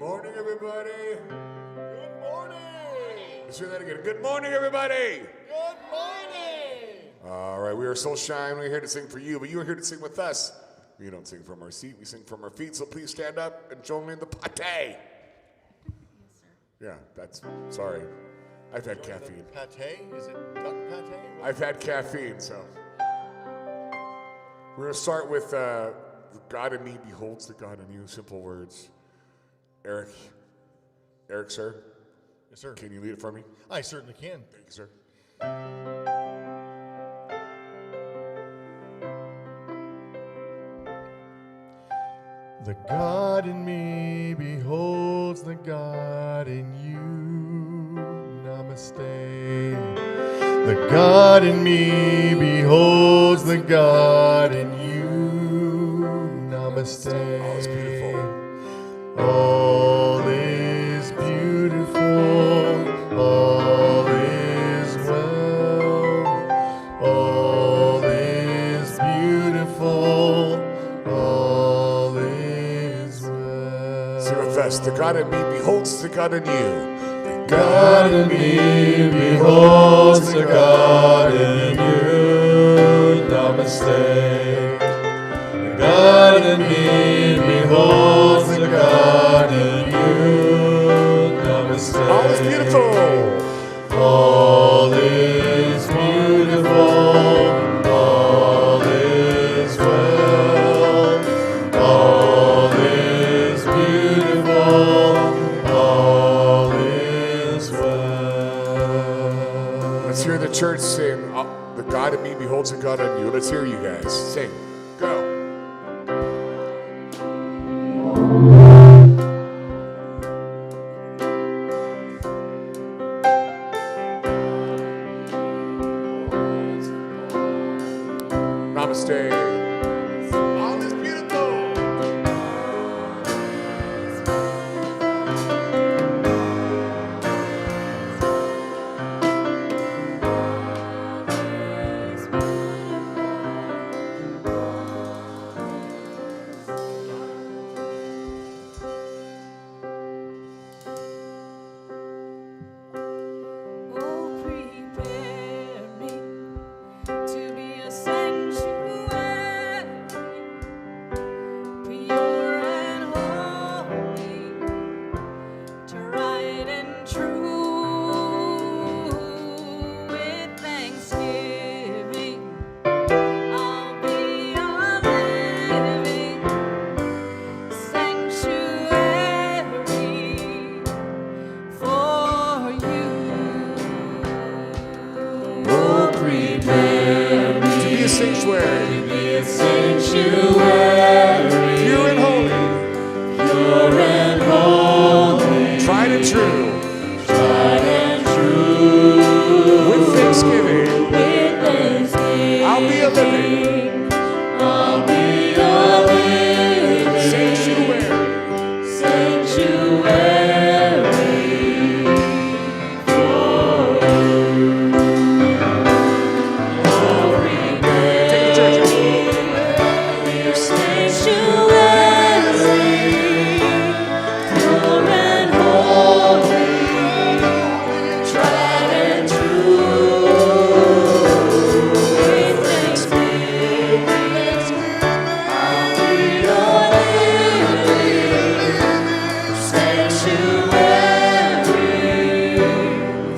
morning, everybody. Good morning. Let's hear that again. Good morning, everybody. Good morning. All right, we are Soul Shine. We're here to sing for you, but you are here to sing with us. We don't sing from our seat, we sing from our feet, so please stand up and join me in the pate. Yes, sir. Yeah, that's, sorry. I've had caffeine. Pate? Is it duck pate? I've had caffeine, so. We're going to start with God in me beholds the God in you, simple words. Eric, sir? Yes, sir. Can you lead it for me? I certainly can. Thank you, sir. The God in me beholds the God in you. Namaste. The God in me beholds the God in you. Namaste. All is beautiful. All is beautiful. All is well. All is beautiful. All is well. Sing with us. The God in me beholds the God in you. God in me beholds the God in you. Namaste. The God in me beholds the God in you. Namaste. All is beautiful. All is beautiful. All is well. All is beautiful. All is well. Let's hear the church sing. The God in me beholds the God in you. Let's hear you guys sing. Go. Namaste. All is beautiful. Oh, prepare me to be a sanctuary, pure and holy, tried and true. With thanksgiving, I'll be a living sanctuary for you. Oh, prepare me To be a sanctuary. to be a sanctuary, Pure and holy. pure and holy, Tried and true. tried and true. With thanksgiving. With thanksgiving, I'll be a living I'll be a living sanctuary. sanctuary for you. Oh, prepare Take the church. me a sanctuary, pure and holy, tried and true. With thanksgiving, I'll be a living sanctuary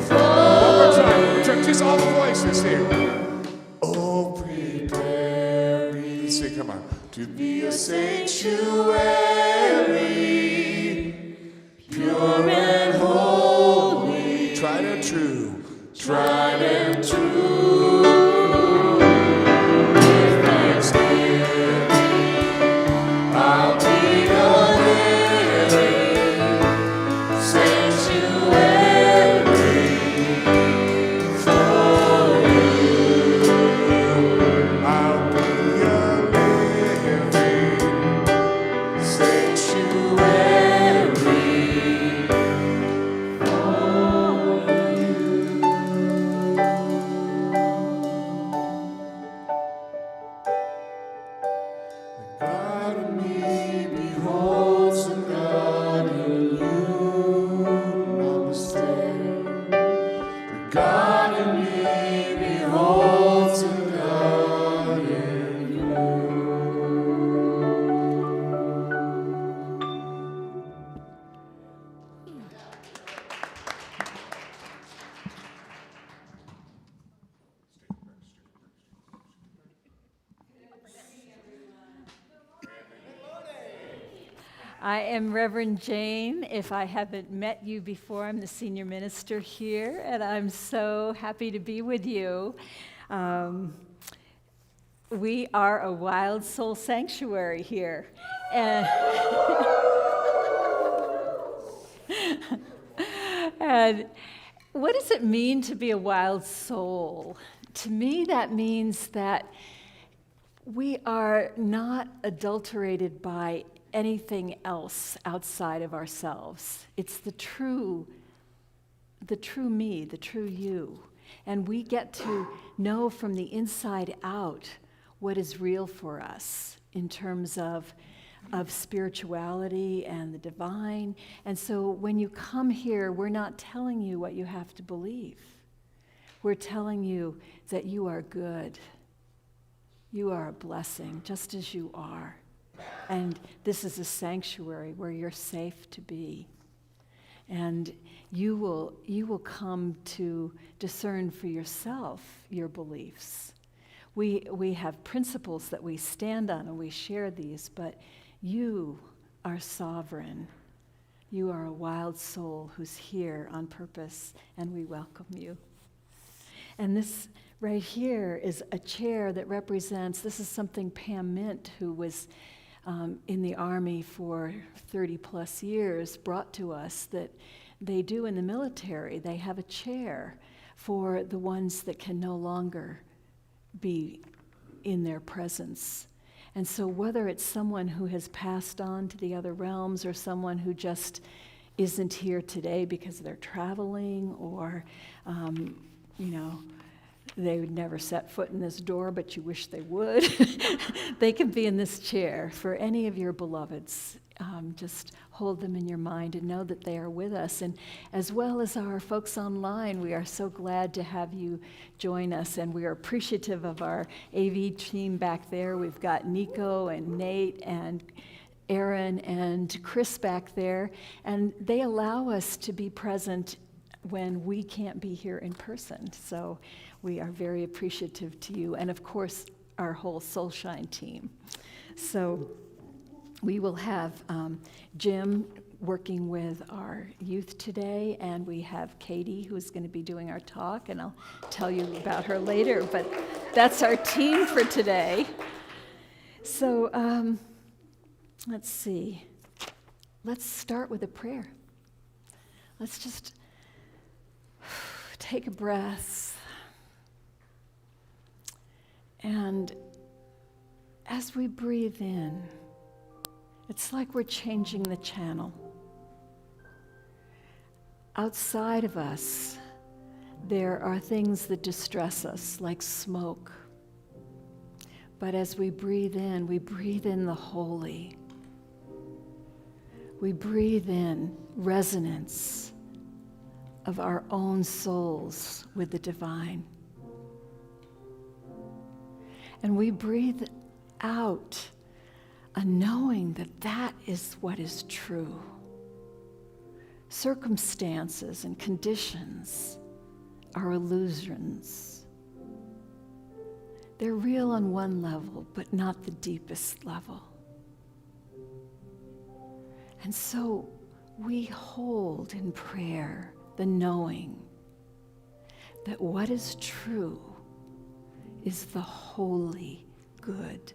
for One more time. Church, just all the voices here. Oh, prepare me Let's sing, come on. To be a sanctuary, pure and holy, tried and true. tried and true. With thanksgiving, I'll be a living sanctuary for you. I'll be a living Sanctuary for you. I am Reverend Jane. If I haven't met you before, I'm the senior minister here, and I'm so happy to be with you. We are a wild soul sanctuary here. And, and what does it mean to be a wild soul? To me, that means that we are not adulterated by anything else outside of ourselves. It's the true me, the true you. And we get to know from the inside out what is real for us in terms of spirituality and the divine. And so when you come here, we're not telling you what you have to believe. We're telling you that you are good. You are a blessing, just as you are. And this is a sanctuary where you're safe to be. And you will come to discern for yourself your beliefs. We have principles that we stand on and we share these, but you are sovereign. You are a wild soul who's here on purpose, and we welcome you. And this right here is a chair that represents, this is something Pam Mint, who was in the Army for 30 plus years, brought to us that they do in the military. They have a chair for the ones that can no longer be in their presence. And so whether it's someone who has passed on to the other realms or someone who just isn't here today because they're traveling or, they would never set foot in this door, but you wish they would. They can be in this chair for any of your beloveds. Just hold them in your mind and know that they are with us. And as well as our folks online, we are so glad to have you join us. And we are appreciative of our AV team back there. We've got Nico and Nate and Aaron and Chris back there. And they allow us to be present when we can't be here in person. So we are very appreciative to you, and of course, our whole Soulshine team. So we will have Jim working with our youth today, and we have Katie, who's going to be doing our talk, and I'll tell you about her later, but that's our team for today. So let's see. Let's start with a prayer. Let's just take a breath. And as we breathe in, it's like we're changing the channel. Outside of us, there are things that distress us, like smoke. But as we breathe in the holy. We breathe in resonance of our own souls with the divine. And we breathe out a knowing that that is what is true. Circumstances and conditions are illusions. They're real on one level, but not the deepest level. And so we hold in prayer the knowing that what is true is the holy good.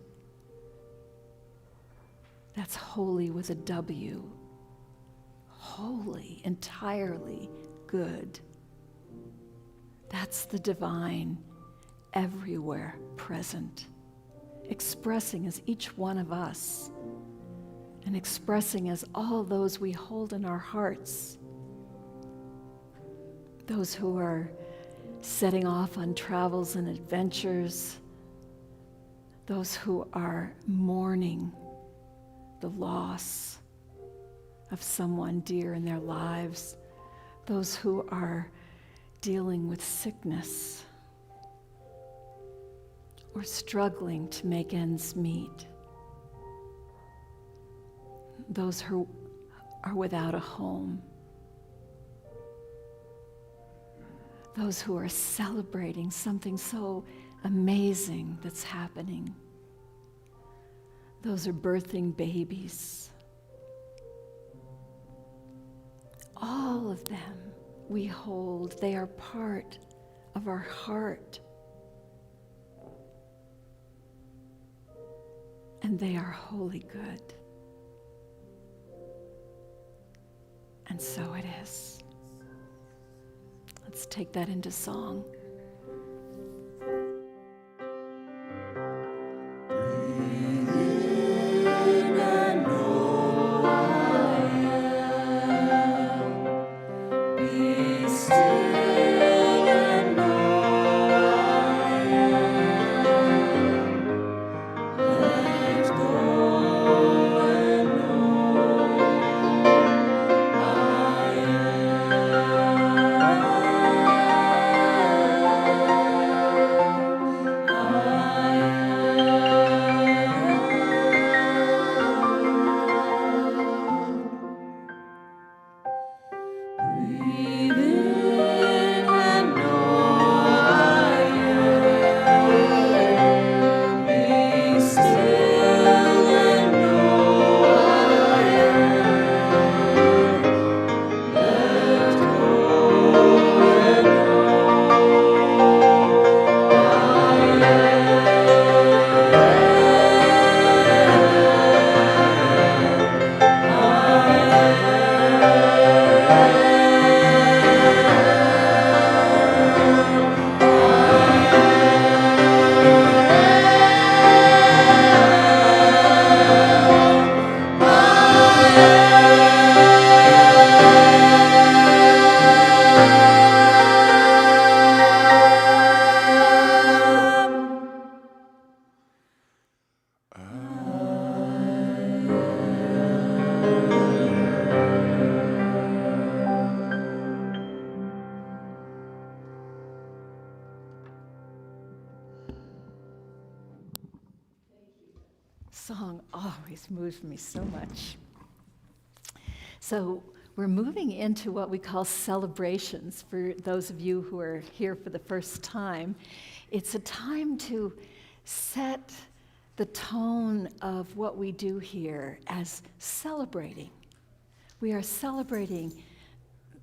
That's holy with a W. Holy, entirely good. That's the divine everywhere present, expressing as each one of us, and expressing as all those we hold in our hearts, those who are setting off on travels and adventures, those who are mourning the loss of someone dear in their lives, those who are dealing with sickness or struggling to make ends meet, those who are without a home, those who are celebrating something so amazing that's happening. Those are birthing babies. All of them we hold. They are part of our heart. And they are wholly good. And so it is. Let's take that into song. Song always moves me so much. So we're moving into what we call celebrations. For those of you who are here for the first time, it's a time to set the tone of what we do here as celebrating. We are celebrating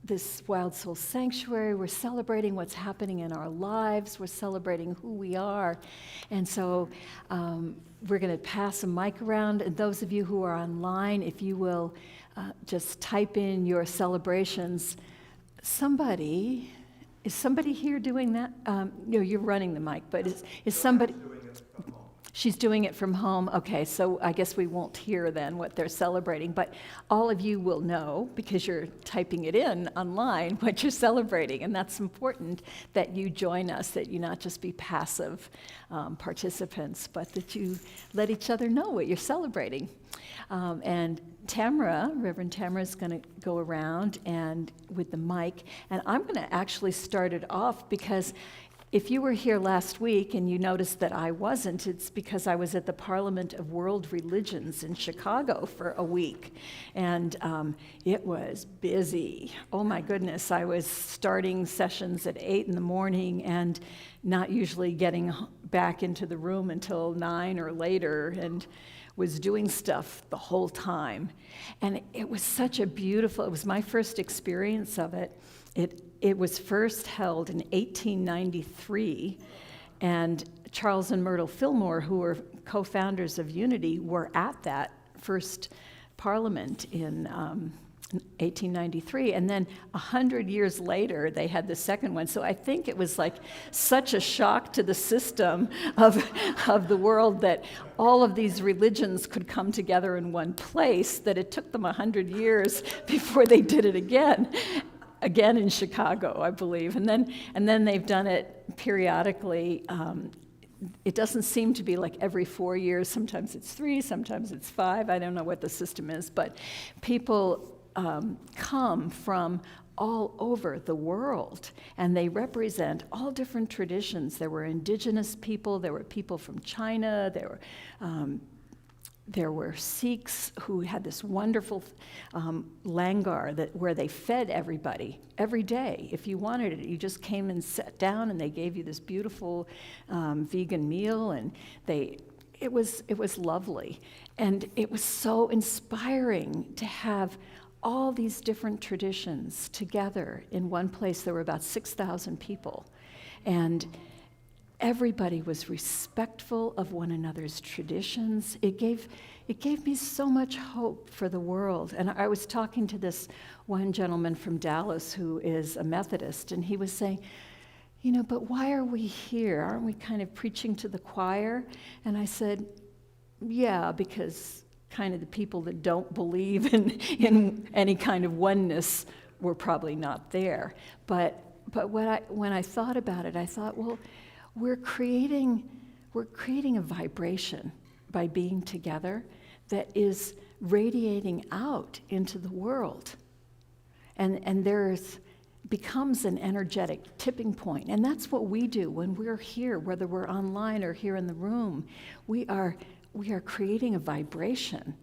this Wild Soul Sanctuary. We're celebrating what's happening in our lives. We're celebrating who we are. And so we're going to pass a mic around. And those of you who are online, if you will just type in your celebrations. Is somebody here doing that? No, you're running the mic, but is somebody... She's doing it from home. Okay, so I guess we won't hear then what they're celebrating, but all of you will know, because you're typing it in online, what you're celebrating, and that's important that you join us, that you not just be passive participants, but that you let each other know what you're celebrating. And Tamara, Reverend Tamara, is going to go around and with the mic, and I'm going to actually start it off because if you were here last week and you noticed that I wasn't, it's because I was at the Parliament of World Religions in Chicago for a week. And it was busy. Oh my goodness, I was starting sessions at 8 in the morning and not usually getting back into the room until 9 or later, and was doing stuff the whole time. And it was such a beautiful, it was my first experience of it. It was first held in 1893, and Charles and Myrtle Fillmore, who were co-founders of Unity, were at that first parliament in 1893, and then 100 years later, they had the second one. So I think it was like such a shock to the system of the world that all of these religions could come together in one place, that it took them 100 years before they did it again in Chicago, I believe. And then they've done it periodically. It doesn't seem to be like every 4 years. Sometimes it's 3, sometimes it's 5. I don't know what the system is, but people come from all over the world, and they represent all different traditions. There were indigenous people, there were people from China, there were there were Sikhs who had this wonderful langar where they fed everybody every day. If you wanted it, you just came and sat down, and they gave you this beautiful vegan meal, and it was lovely. And it was so inspiring to have all these different traditions together in one place. There were about 6,000 people, and everybody was respectful of one another's traditions. It gave me so much hope for the world. And I was talking to this one gentleman from Dallas who is a Methodist, and he was saying, but why are we here? Aren't we kind of preaching to the choir? And I said, yeah, because kind of the people that don't believe in any kind of oneness were probably not there. But when I thought about it, I thought, well, we're creating a vibration by being together that is radiating out into the world. And there's becomes an energetic tipping point. And that's what we do when we're here, whether we're online or here in the room. We are creating a vibration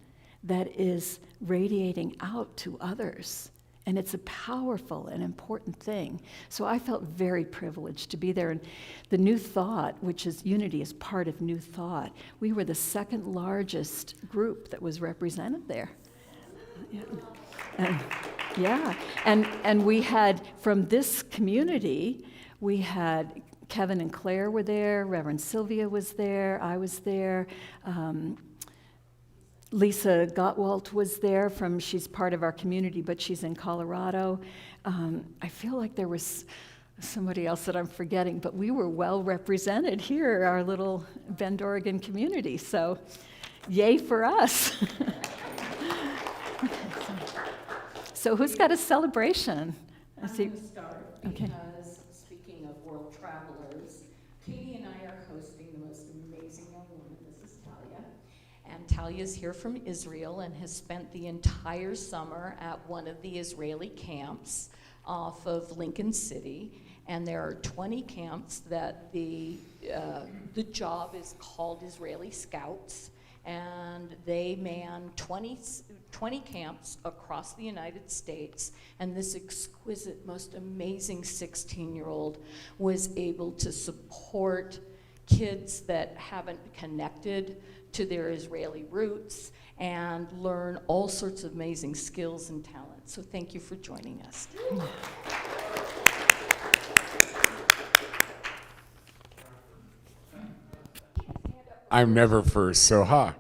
that is radiating out to others. And it's a powerful and important thing. So I felt very privileged to be there. And the New Thought, which is unity, is part of New Thought. We were the second largest group that was represented there. And we had, from this community, we had Kevin and Claire were there, Reverend Sylvia was there, I was there, Lisa Gottwalt was there she's part of our community, but she's in Colorado. I feel like there was somebody else that I'm forgetting, but we were well represented here, our little Bend, Oregon community, so yay for us. So who's got a celebration? I'm going to start Okay. because, speaking of world travelers, Katie and I are hosting the most amazing young woman. This is Talia. And Talia's here from Israel and has spent the entire summer at one of the Israeli camps off of Lincoln City. And there are 20 camps that the job is called Israeli Scouts. And they man 20 camps across the United States, and this exquisite, most amazing 16-year-old was able to support kids that haven't connected to their Israeli roots and learn all sorts of amazing skills and talents. So thank you for joining us. I'm never first, so ha.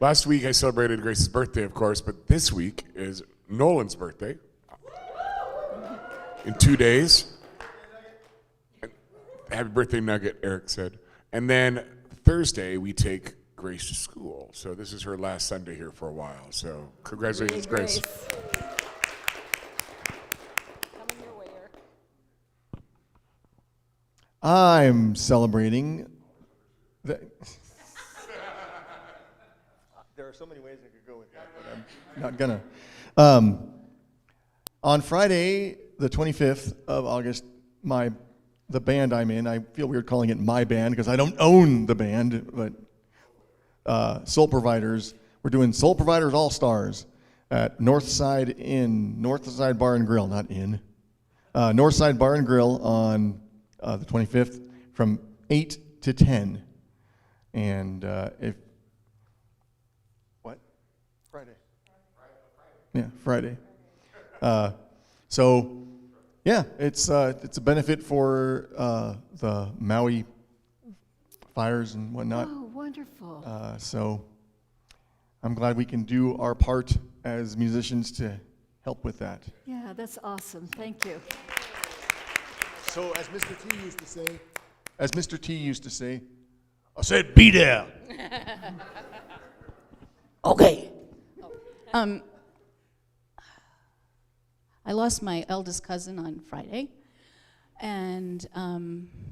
Last week I celebrated Grace's birthday, of course, but this week is Nolan's birthday. In 2 days. Happy birthday, Nugget, Eric said. And then Thursday we take Grace to school. So this is her last Sunday here for a while. So congratulations, Grace. Coming your way, Eric. I'm celebrating the There are so many ways I could go with that, but I'm not gonna. On Friday, the 25th of August, the band I'm in, I feel weird calling it my band because I don't own the band, but Soul Providers, we're doing Soul Providers All-Stars at Northside Bar and Grill, not in. Northside Bar and Grill on the 25th from 8 to 10. And Friday. So, yeah, it's a benefit for the Maui fires and whatnot. Oh, wonderful. So, I'm glad we can do our part as musicians to help with that. Yeah, that's awesome. Thank you. So, as Mr. T used to say, I said, be there. Okay. I lost my eldest cousin on Friday, and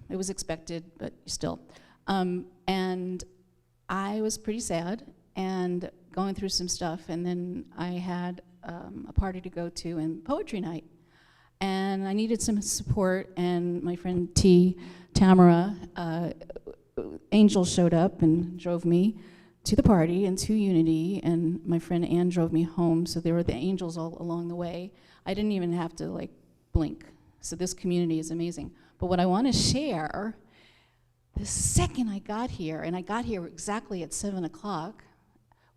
it was expected, but still. And I was pretty sad and going through some stuff, and then I had a party to go to and poetry night. And I needed some support, and my friend Tamara, Angel showed up and drove me to the party and to Unity, and my friend Ann drove me home, so there were the angels all along the way. I didn't even have to like blink. So this community is amazing. But what I want to share, the second I got here, and I got here exactly at 7 o'clock,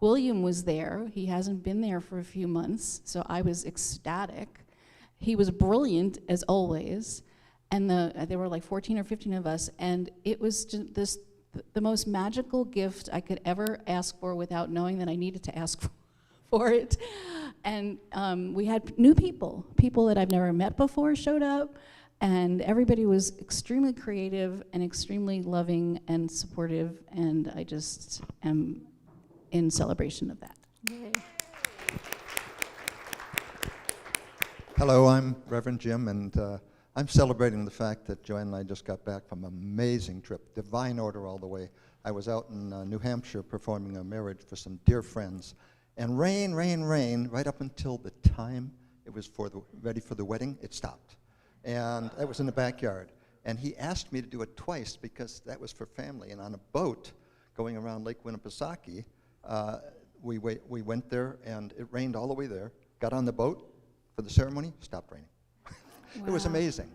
William was there. He hasn't been there for a few months, so I was ecstatic. He was brilliant, as always, and there were like 14 or 15 of us, and it was just the most magical gift I could ever ask for without knowing that I needed to ask for it. And we had new people that I've never met before showed up, and everybody was extremely creative and extremely loving and supportive, and I just am in celebration of that. Yay. Hello, I'm Reverend Jim, and I'm celebrating the fact that Joanne and I just got back from an amazing trip, divine order all the way. I was out in New Hampshire performing a marriage for some dear friends, and rain, right up until the time it was ready for the wedding, it stopped. And it was in the backyard. And he asked me to do it twice because that was for family. And on a boat going around Lake Winnipesaukee, we went there, and it rained all the way there. Got on the boat for the ceremony, stopped raining. It was amazing.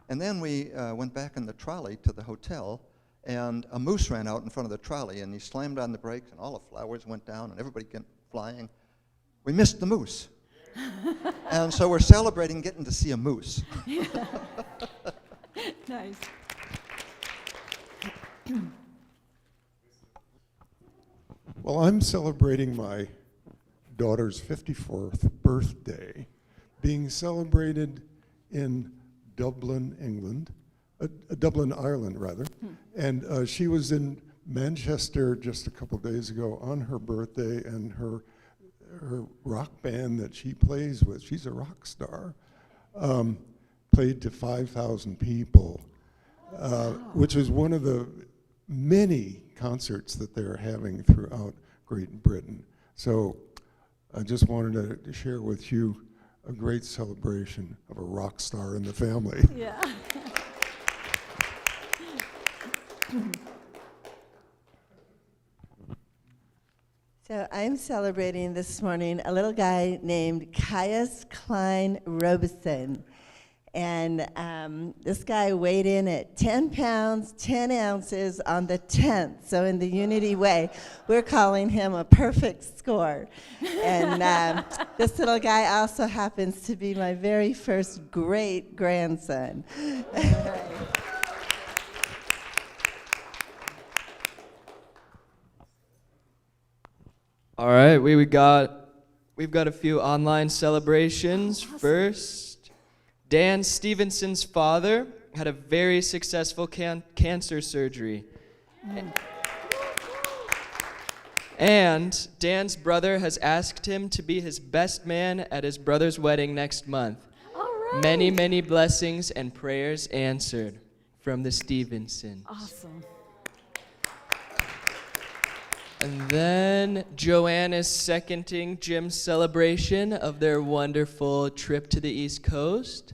And then we went back in the trolley to the hotel, and a moose ran out in front of the trolley, and he slammed on the brakes, and all the flowers went down, and everybody went flying. We missed the moose. And so we're celebrating getting to see a moose. Nice. Well, I'm celebrating my daughter's 54th birthday, being celebrated in Dublin, England, Dublin, Ireland, rather. And she was in Manchester just a couple days ago on her birthday, and her rock band that she plays with, she's a rock star, played to 5,000 people, which is one of the many concerts that they're having throughout Great Britain. So I just wanted to share with you a great celebration of a rock star in the family. Yeah. So I'm celebrating this morning a little guy named Caius Klein Robeson. And this guy weighed in at 10 pounds, 10 ounces on the 10th. So in the Unity way, we're calling him a perfect score. And this little guy also happens to be my very first great-grandson. All right, we've got a few online celebrations. First, Dan Stevenson's father had a very successful cancer surgery. And Dan's brother has asked him to be his best man at his brother's wedding next month. All right. Many, many blessings and prayers answered from the Stevensons. Awesome. And then Joanne is seconding Jim's celebration of their wonderful trip to the East Coast.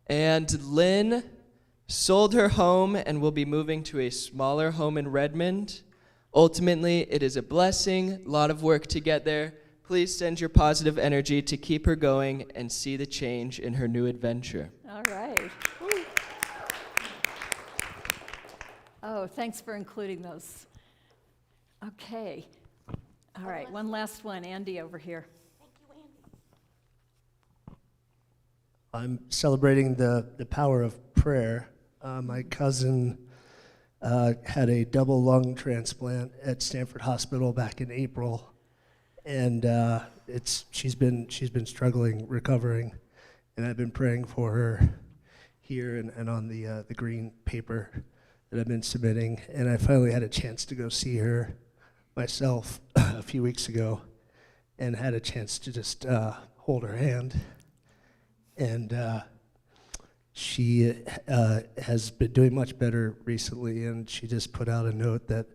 And Lynn sold her home and will be moving to a smaller home in Redmond. Ultimately, it is a blessing, a lot of work to get there. Please send your positive energy to keep her going and see the change in her new adventure. All right. Woo. Oh, thanks for including those. Okay. All right, one last one. Andy over here. I'm celebrating the power of prayer. My cousin had a double lung transplant at Stanford Hospital back in April, and she's been struggling recovering, and I've been praying for her here and on the green paper that I've been submitting, and I finally had a chance to go see her myself a few weeks ago, and had a chance to just hold her hand. And she has been doing much better recently, and she just put out a note that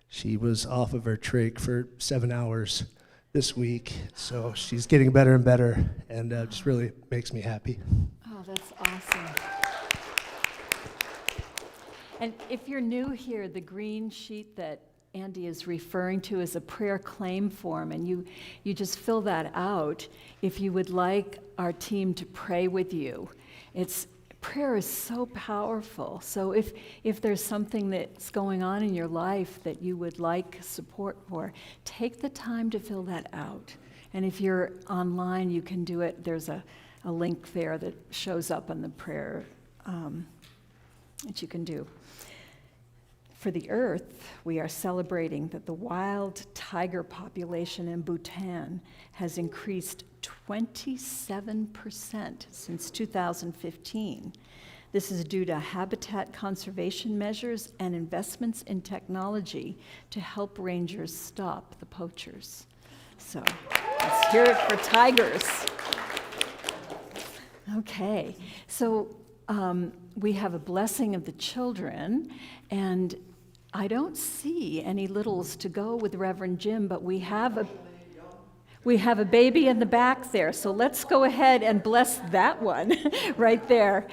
she was off of her trach for 7 hours this week. So she's getting better and better, and just really makes me happy. Oh, that's awesome. And if you're new here, the green sheet that Andy is referring to as a prayer claim form, and you just fill that out if you would like our team to pray with you. Prayer is so powerful. So if there's something that's going on in your life that you would like support for, take the time to fill that out. And if you're online, you can do it. There's a link there that shows up on the prayer that you can do. For the earth, we are celebrating that the wild tiger population in Bhutan has increased 27% since 2015. This is due to habitat conservation measures and investments in technology to help rangers stop the poachers. So let's hear it for tigers. Okay, so we have a blessing of the children, and I don't see any littles to go with Reverend Jim, but we have a baby in the back there, so let's go ahead and bless that one right there.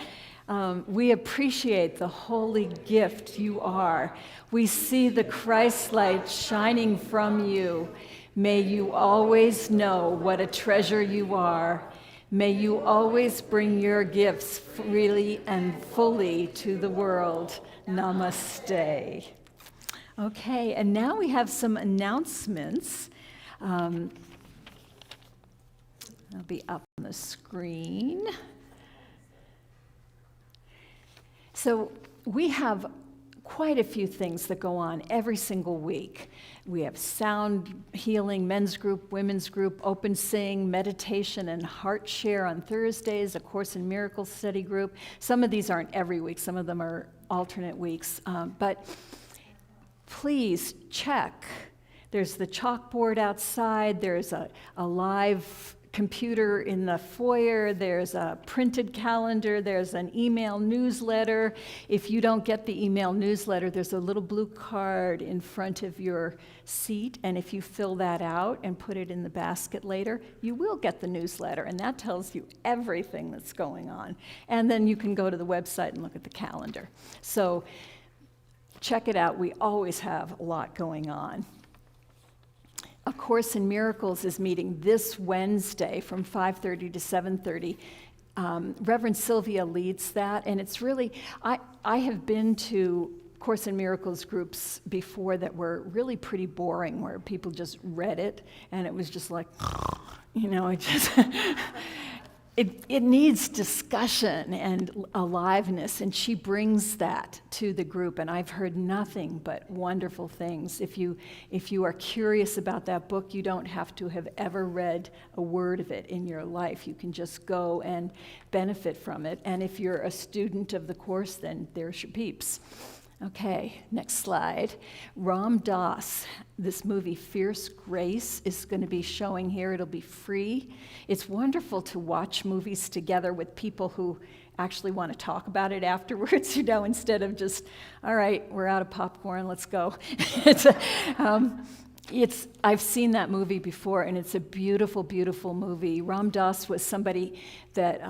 We appreciate the holy gift you are. We see the Christ light shining from you. May you always know what a treasure you are. May you always bring your gifts freely and fully to the world. Namaste. Okay, and now we have some announcements. They'll be up on the screen. So we have quite a few things that go on every single week. We have sound healing, men's group, women's group, open sing, meditation, and heart share on Thursdays, a Course in Miracles study group. Some of these aren't every week, some of them are alternate weeks, but please check. There's the chalkboard outside, there's a live computer in the foyer, there's a printed calendar, there's an email newsletter. If you don't get the email newsletter, there's a little blue card in front of your seat, and if you fill that out and put it in the basket later, you will get the newsletter, and that tells you everything that's going on. And then you can go to the website and look at the calendar. So check it out. We always have a lot going on. A Course in Miracles is meeting this Wednesday from 5:30 to 7:30. Reverend Sylvia leads that, and it's really, I have been to Course in Miracles groups before that were really pretty boring, where people just read it, and it was just like, it just, it needs discussion and aliveness, and she brings that to the group, and I've heard nothing but wonderful things. If you are curious about that book, you don't have to have ever read a word of it in your life. You can just go and benefit from it, and if you're a student of the Course, then there's your peeps. Okay, next slide. Ram Dass, this movie Fierce Grace is going to be showing here. It'll be free. It's wonderful to watch movies together with people who actually want to talk about it afterwards, instead of just, all right, we're out of popcorn, let's go. I've seen that movie before, and it's a beautiful, beautiful movie. Ram Dass was somebody that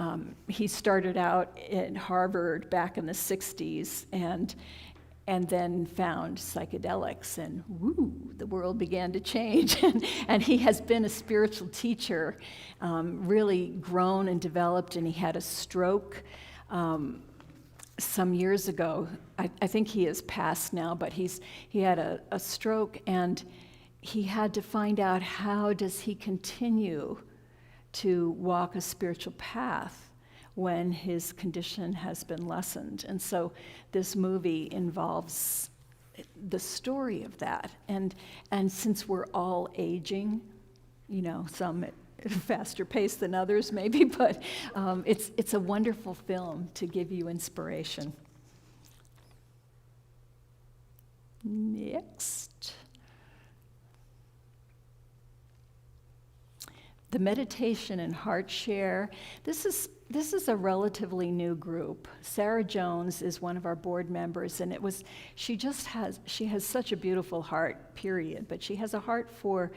he started out at Harvard back in the 60s, and then found psychedelics, and the world began to change. And he has been a spiritual teacher, really grown and developed, and he had a stroke some years ago. I think he is passed now, but he had a stroke, and he had to find out, how does he continue to walk a spiritual path when his condition has been lessened. And so this movie involves the story of that. And since we're all aging, some at a faster pace than others maybe, but it's a wonderful film to give you inspiration. Next. The Meditation and Heart Share. This is a relatively new group. Sarah Jones is one of our board members, and she has such a beautiful heart, period, but she has a heart for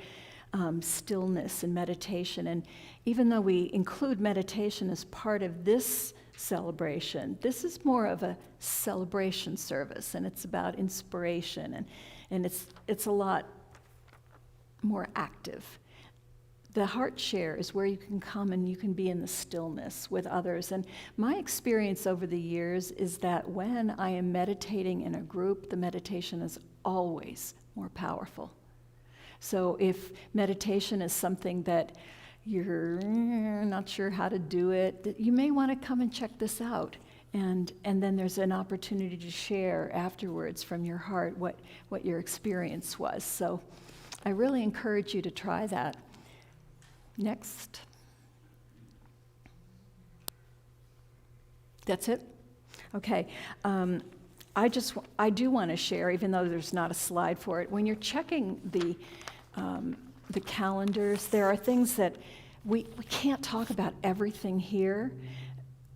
stillness and meditation. And even though we include meditation as part of this celebration, this is more of a celebration service, and it's about inspiration and it's a lot more active. The heart share is where you can come and you can be in the stillness with others. And my experience over the years is that when I am meditating in a group, the meditation is always more powerful. So if meditation is something that you're not sure how to do it, you may want to come and check this out. And then there's an opportunity to share afterwards from your heart what your experience was. So I really encourage you to try that. Next. That's it? Okay. I do want to share, even though there's not a slide for it, when you're checking the calendars, there are things that we can't talk about everything here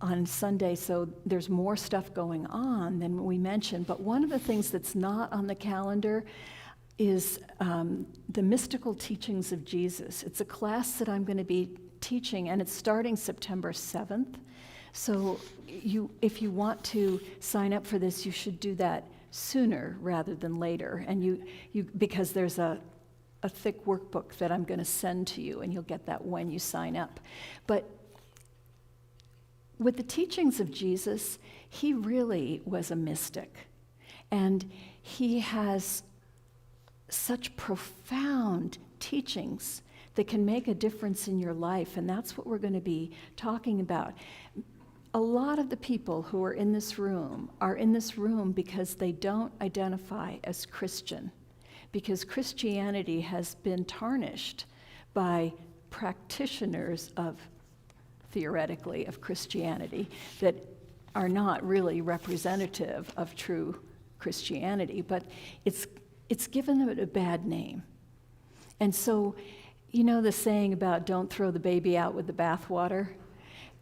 on Sunday, so there's more stuff going on than we mentioned. But one of the things that's not on the calendar is the mystical teachings of Jesus. It's a class that I'm going to be teaching, and it's starting September 7th. So if you want to sign up for this, you should do that sooner rather than later. And because there's a thick workbook that I'm going to send to you, and you'll get that when you sign up. But with the teachings of Jesus, he really was a mystic. And he has such profound teachings that can make a difference in your life, and that's what we're going to be talking about. A lot of the people who are in this room because they don't identify as Christian, because Christianity has been tarnished by practitioners theoretically of Christianity that are not really representative of true Christianity, but it's given them a bad name. And so, you know the saying about don't throw the baby out with the bathwater?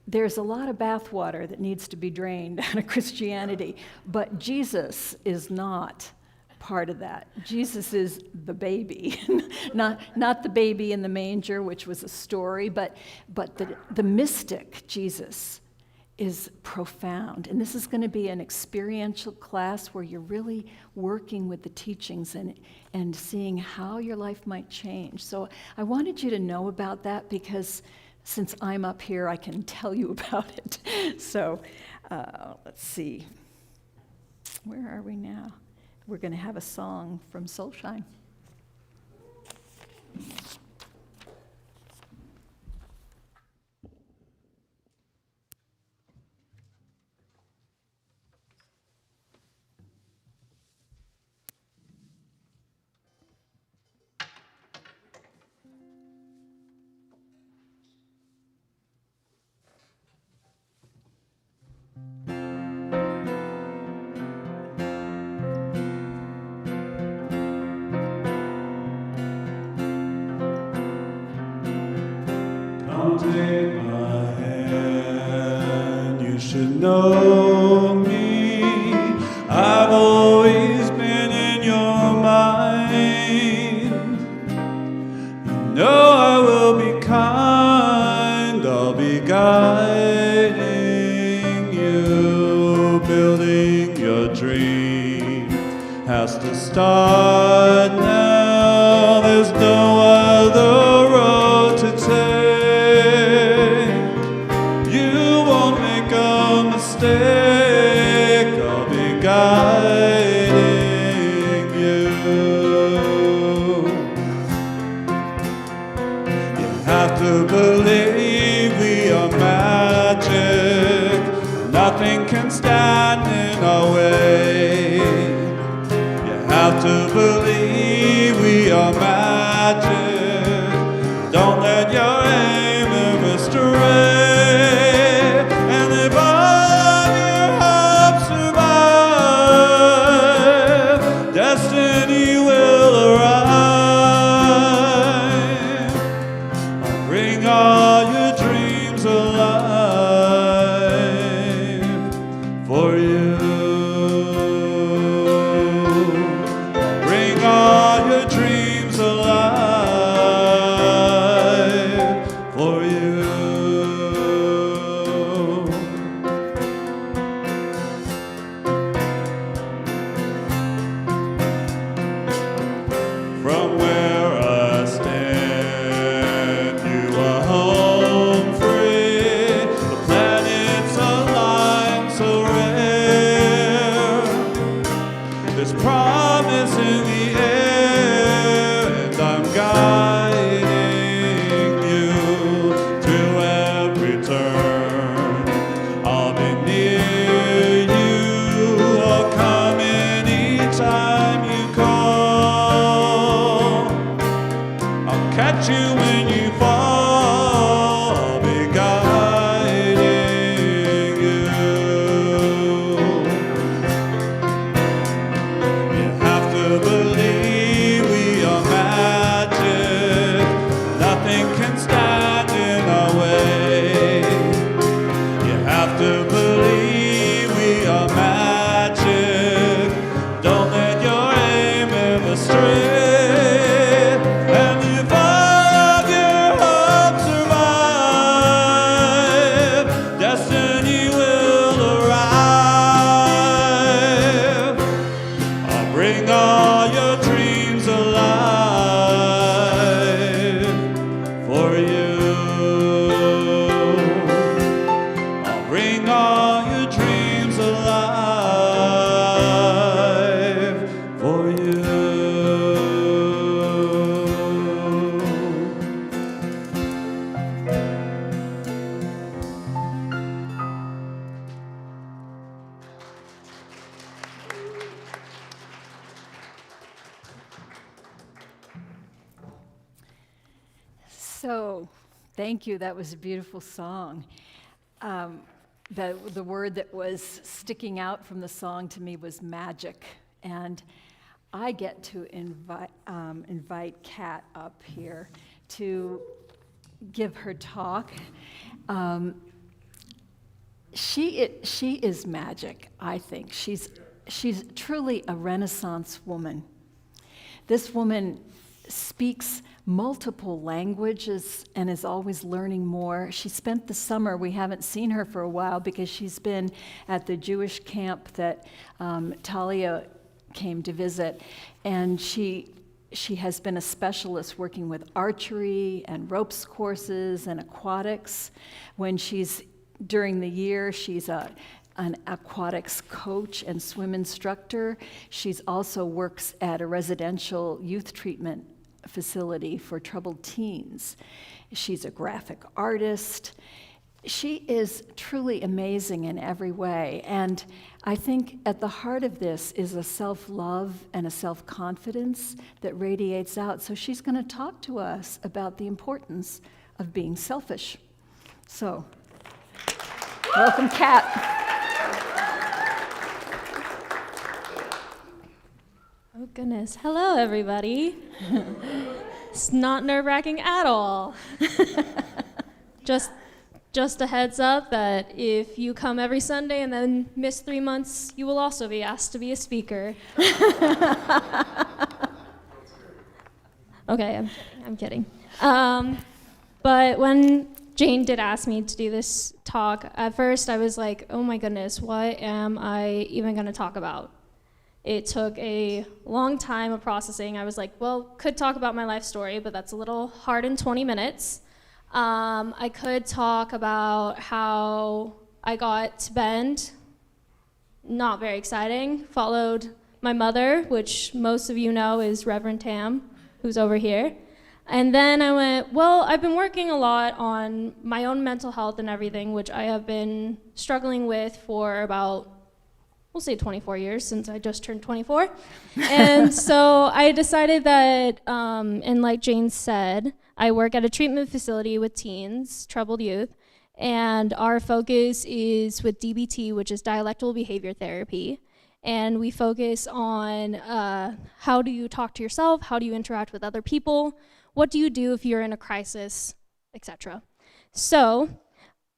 There's a lot of bathwater that needs to be drained out of Christianity, but Jesus is not part of that. Jesus is the baby, not the baby in the manger, which was a story, but the mystic Jesus is profound. And this is going to be an experiential class where you're really working with the teachings and seeing how your life might change. So I wanted you to know about that because since I'm up here, I can tell you about it. So let's see. Where are we now? We're going to have a song from Soulshine. Take my hand, you should know me. I've always been in your mind. You know I will be kind, I'll be guiding you. Building your dream has to start now. There's no other road to take. I'll be guiding you. You have to believe we are magic. Nothing can stand in our way. You have to believe we are magic. Don't let your aim ever stray. Destiny will arrive. I'll bring all your dreams alive for you. I'll bring all your dreams alive for you. So, thank you. That was a beautiful song. The word that was sticking out from the song to me was magic. And I get to invite Kat up here to give her talk. She is magic, I think. She's truly a Renaissance woman. This woman speaks multiple languages and is always learning more. She spent the summer, we haven't seen her for a while because she's been at the Jewish camp that Talia came to visit, and she has been a specialist working with archery and ropes courses and aquatics. During the year, she's an aquatics coach and swim instructor. She's also works at a residential youth treatment facility for troubled teens. She's a graphic artist. She is truly amazing in every way. And I think at the heart of this is a self-love and a self-confidence that radiates out. So she's going to talk to us about the importance of being selfish. So, welcome, Kat. Oh goodness. Hello, everybody. It's not nerve-wracking at all. Just a heads up that if you come every Sunday and then miss 3 months, you will also be asked to be a speaker. Okay, I'm kidding. But when Jane did ask me to do this talk, at first I was like, oh my goodness, what am I even going to talk about? It took a long time of processing. I was like, well, could talk about my life story, but that's a little hard in 20 minutes. I could talk about how I got to Bend, not very exciting. Followed my mother, which most of you know is Reverend Tam, who's over here. And then I went, well, I've been working a lot on my own mental health and everything, which I have been struggling with for about, we'll say 24 years, since I just turned 24. And so I decided that, and like Jane said, I work at a treatment facility with teens, troubled youth, and our focus is with DBT, which is dialectical behavior therapy. And we focus on how do you talk to yourself, how do you interact with other people, what do you do if you're in a crisis, etc. So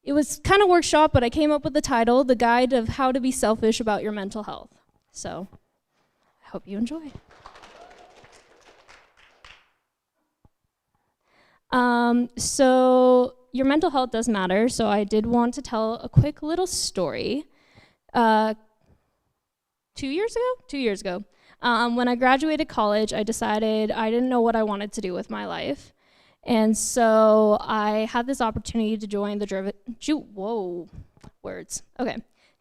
it was kind of workshop, but I came up with the title, The Guide of How to Be Selfish About Your Mental Health. So I hope you enjoy. So your mental health does matter, so I did want to tell a quick little story. 2 years ago, when I graduated college, I decided I didn't know what I wanted to do with my life. And so I had this opportunity to join the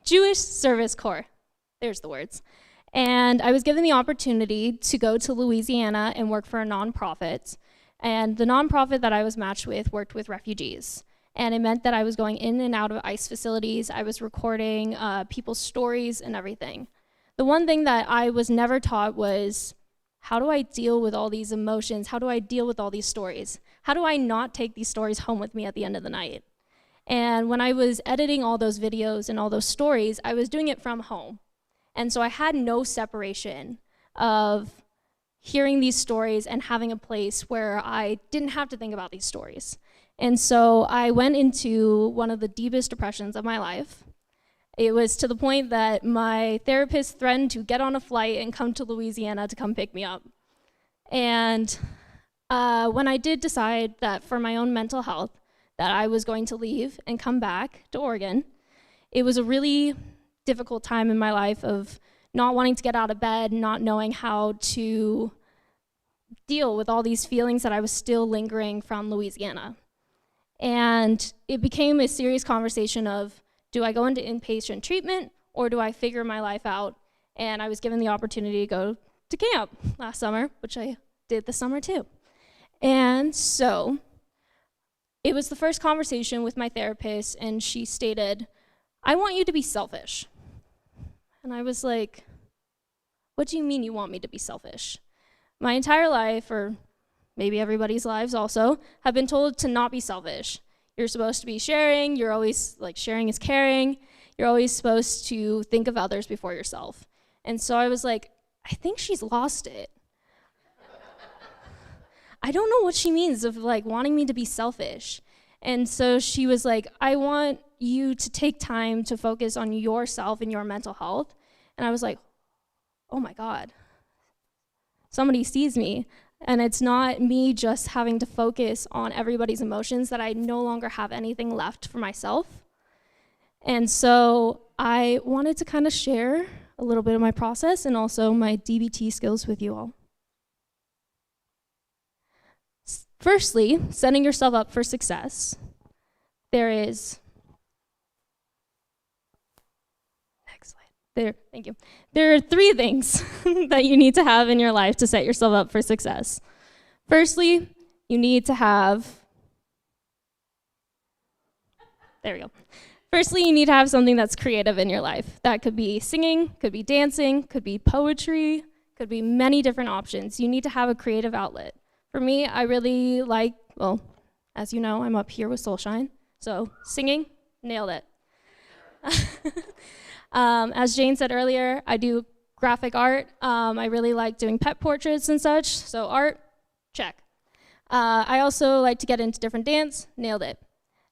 Jewish Service Corps. There's the words. And I was given the opportunity to go to Louisiana and work for a nonprofit. And the nonprofit that I was matched with worked with refugees. And it meant that I was going in and out of ICE facilities. I was recording people's stories and everything. The one thing that I was never taught was, how do I deal with all these emotions? How do I deal with all these stories? How do I not take these stories home with me at the end of the night? And when I was editing all those videos and all those stories, I was doing it from home. And so I had no separation of hearing these stories and having a place where I didn't have to think about these stories. And so I went into one of the deepest depressions of my life. It was to the point that my therapist threatened to get on a flight and come to Louisiana to come pick me up. And when I did decide that for my own mental health, that I was going to leave and come back to Oregon, it was a really difficult time in my life of not wanting to get out of bed, not knowing how to deal with all these feelings that I was still lingering from Louisiana. And it became a serious conversation of, do I go into inpatient treatment or do I figure my life out? And I was given the opportunity to go to camp last summer, which I did this summer too. And so it was the first conversation with my therapist, and she stated, I want you to be selfish. And I was like, what do you mean you want me to be selfish? My entire life, or maybe everybody's lives also, have been told to not be selfish. You're supposed to be sharing, you're always, like, sharing is caring, you're always supposed to think of others before yourself. And so I was like, I think she's lost it. I don't know what she means of, like, wanting me to be selfish. And so she was like, I want you to take time to focus on yourself and your mental health. And I was like, oh my God, somebody sees me. And it's not me just having to focus on everybody's emotions, that I no longer have anything left for myself. And so I wanted to kind of share a little bit of my process and also my DBT skills with you all. Firstly, setting yourself up for success. Thank you. There are 3 things that you need to have in your life to set yourself up for success. Firstly, you need to have, Firstly, you need to have something that's creative in your life. That could be singing, could be dancing, could be poetry, could be many different options. You need to have a creative outlet. For me, I really like, well, as you know, I'm up here with Soulshine, so singing, nailed it. As Jane said earlier, I do graphic art. I really like doing pet portraits and such, so art, check. I also like to get into different dance, nailed it.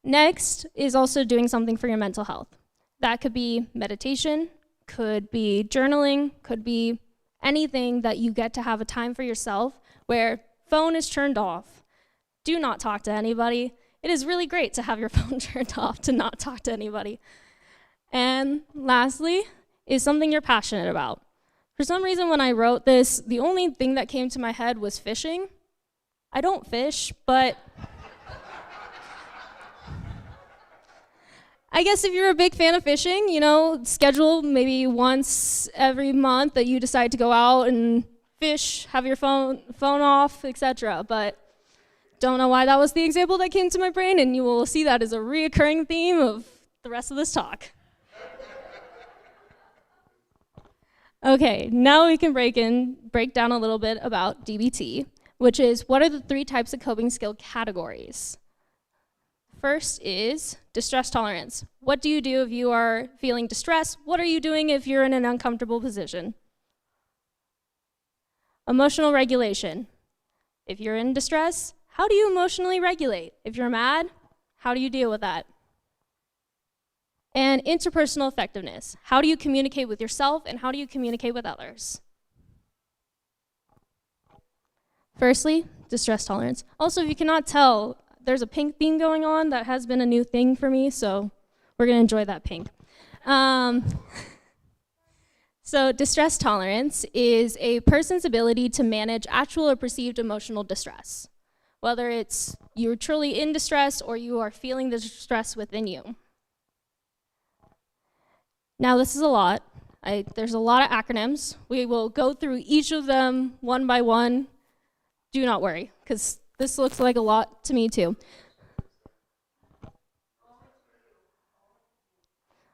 Next is also doing something for your mental health. That could be meditation, could be journaling, could be anything that you get to have a time for yourself where phone is turned off. Do not talk to anybody. It is really great to have your phone turned off, to not talk to anybody. And lastly is something you're passionate about. For some reason, when I wrote this, the only thing that came to my head was fishing. I don't fish, but I guess if you're a big fan of fishing, you know, schedule maybe once every month that you decide to go out and fish, have your phone off, etc. But don't know why that was the example that came to my brain, and you will see that as a reoccurring theme of the rest of this talk. Okay, now we can break down a little bit about DBT, which is what are the 3 types of coping skill categories? First is distress tolerance. What do you do if you are feeling distressed? What are you doing if you're in an uncomfortable position? Emotional regulation. If you're in distress, how do you emotionally regulate? If you're mad, how do you deal with that? And interpersonal effectiveness. How do you communicate with yourself and how do you communicate with others? Firstly, distress tolerance. Also, if you cannot tell, there's a pink theme going on that has been a new thing for me, so we're gonna enjoy that pink. So distress tolerance is a person's ability to manage actual or perceived emotional distress, whether it's you're truly in distress or you are feeling the distress within you. Now this is a lot. There's a lot of acronyms. We will go through each of them one by one. Do not worry, because this looks like a lot to me too.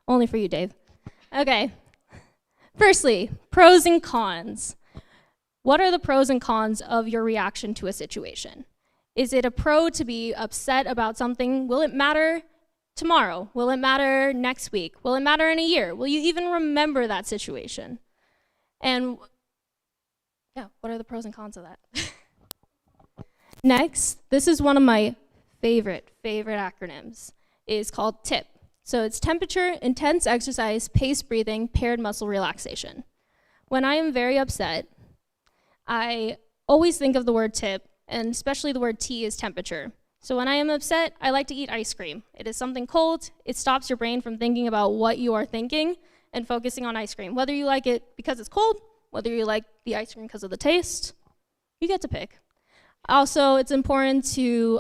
Only for you, Dave. Okay. Firstly, pros and cons. What are the pros and cons of your reaction to a situation? Is it a pro to be upset about something? Will it matter tomorrow? Will it matter next week? Will it matter in a year? Will you even remember that situation? And yeah, what are the pros and cons of that? Next, this is one of my favorite acronyms. It is called TIP. So it's temperature, intense exercise, paced breathing, paired muscle relaxation. When I am very upset, I always think of the word tip, and especially the word T is temperature. So when I am upset, I like to eat ice cream. It is something cold. It stops your brain from thinking about what you are thinking and focusing on ice cream. Whether you like it because it's cold, whether you like the ice cream because of the taste, you get to pick. Also, it's important to,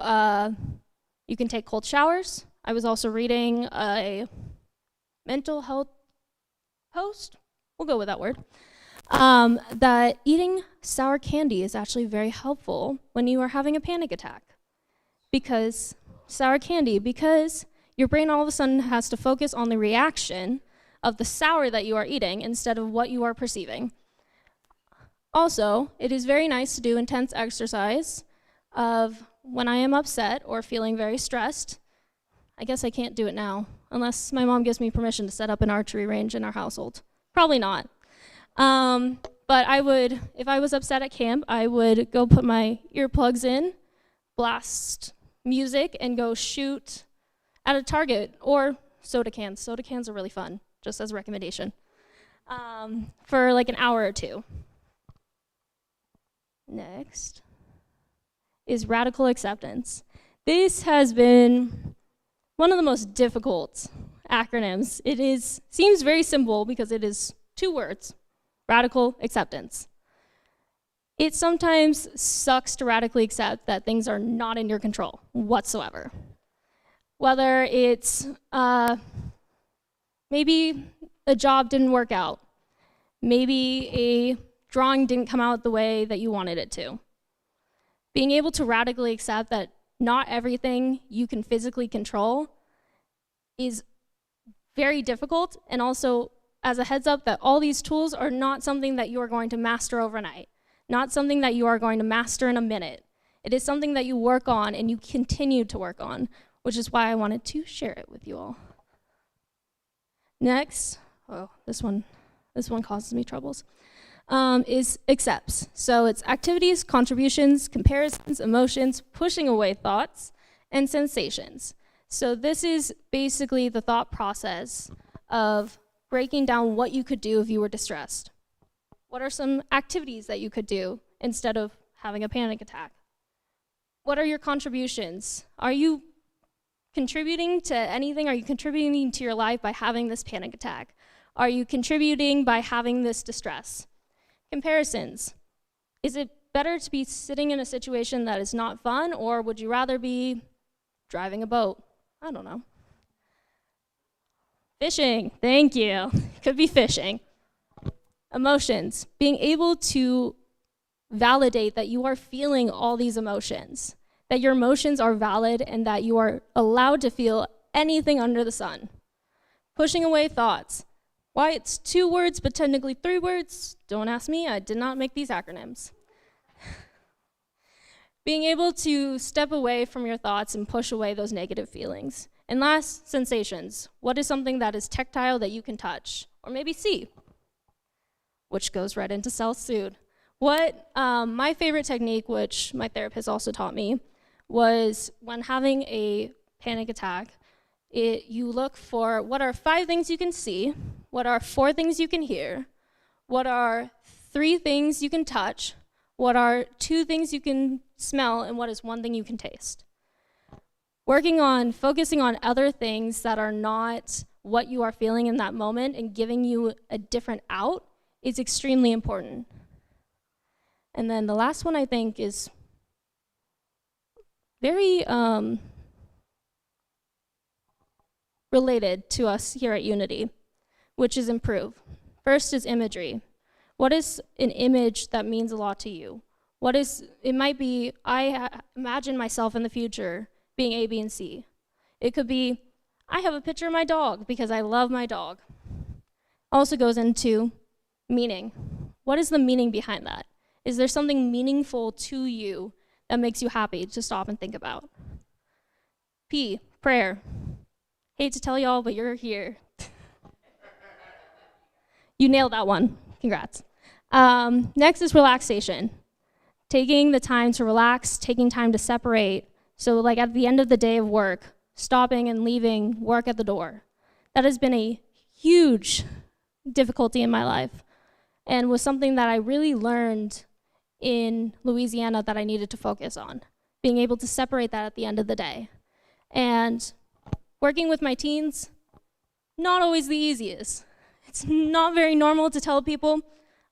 you can take cold showers. I was also reading a mental health post, we'll go with that word, that eating sour candy is actually very helpful when you are having a panic attack. Because your brain all of a sudden has to focus on the reaction of the sour that you are eating instead of what you are perceiving. Also, it is very nice to do intense exercise of when I am upset or feeling very stressed. I guess I can't do it now, unless my mom gives me permission to set up an archery range in our household. Probably not. But I would, if I was upset at camp, I would go put my earplugs in, blast music, and go shoot at a target or soda cans. Soda cans are really fun, just as a recommendation, for like an hour or two. Next is radical acceptance. This has been one of the most difficult acronyms. Seems very simple because it is 2 words, radical acceptance. It sometimes sucks to radically accept that things are not in your control whatsoever. Whether it's maybe a job didn't work out, maybe a drawing didn't come out the way that you wanted it to. Being able to radically accept that not everything you can physically control is very difficult, and also as a heads up that all these tools are not something that you are going to master overnight, not something that you are going to master in a minute. It is something that you work on and you continue to work on, which is why I wanted to share it with you all. Next, this one causes me troubles, is accepts. So it's activities, contributions, comparisons, emotions, pushing away thoughts, and sensations. So this is basically the thought process of breaking down what you could do if you were distressed. What are some activities that you could do instead of having a panic attack? What are your contributions? Are you contributing to anything? Are you contributing to your life by having this panic attack? Are you contributing by having this distress? Comparisons. Is it better to be sitting in a situation that is not fun, or would you rather be driving a boat? I don't know. Fishing, thank you. Could be fishing. Emotions, being able to validate that you are feeling all these emotions, that your emotions are valid and that you are allowed to feel anything under the sun. Pushing away thoughts. Why it's 2 words, but technically 3 words? Don't ask me, I did not make these acronyms. Being able to step away from your thoughts and push away those negative feelings. And last, sensations. What is something that is tactile that you can touch or maybe see? Which goes right into self-soothe. My favorite technique, which my therapist also taught me, was when having a panic attack, you look for what are 5 things you can see, what are 4 things you can hear, what are 3 things you can touch, what are 2 things you can smell, and what is 1 thing you can taste. Focusing on other things that are not what you are feeling in that moment and giving you a different out is extremely important. And then the last one I think is very related to us here at Unity, which is improve. First is imagery. What is an image that means a lot to you? It might be, imagine myself in the future being A, B, and C. It could be, I have a picture of my dog because I love my dog. Also goes into meaning. What is the meaning behind that? Is there something meaningful to you that makes you happy to stop and think about? P, prayer. Hate to tell y'all, but you're here. You nailed that one. Congrats. Next is relaxation. Taking the time to relax, taking time to separate. So like at the end of the day of work, stopping and leaving work at the door. That has been a huge difficulty in my life and was something that I really learned in Louisiana that I needed to focus on, being able to separate that at the end of the day. And working with my teens, not always the easiest. It's not very normal to tell people,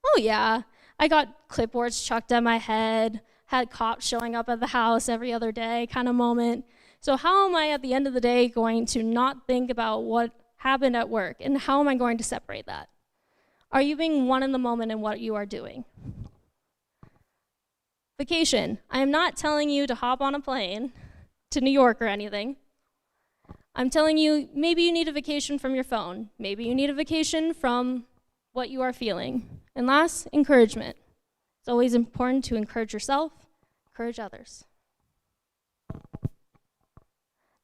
oh yeah, I got clipboards chucked at my head, had cops showing up at the house every other day kind of moment. So how am I at the end of the day going to not think about what happened at work, and how am I going to separate that? Are you being one in the moment in what you are doing? Vacation. I am not telling you to hop on a plane to New York or anything. I'm telling you, maybe you need a vacation from your phone. Maybe you need a vacation from what you are feeling. And last, encouragement. It's always important to encourage yourself, encourage others.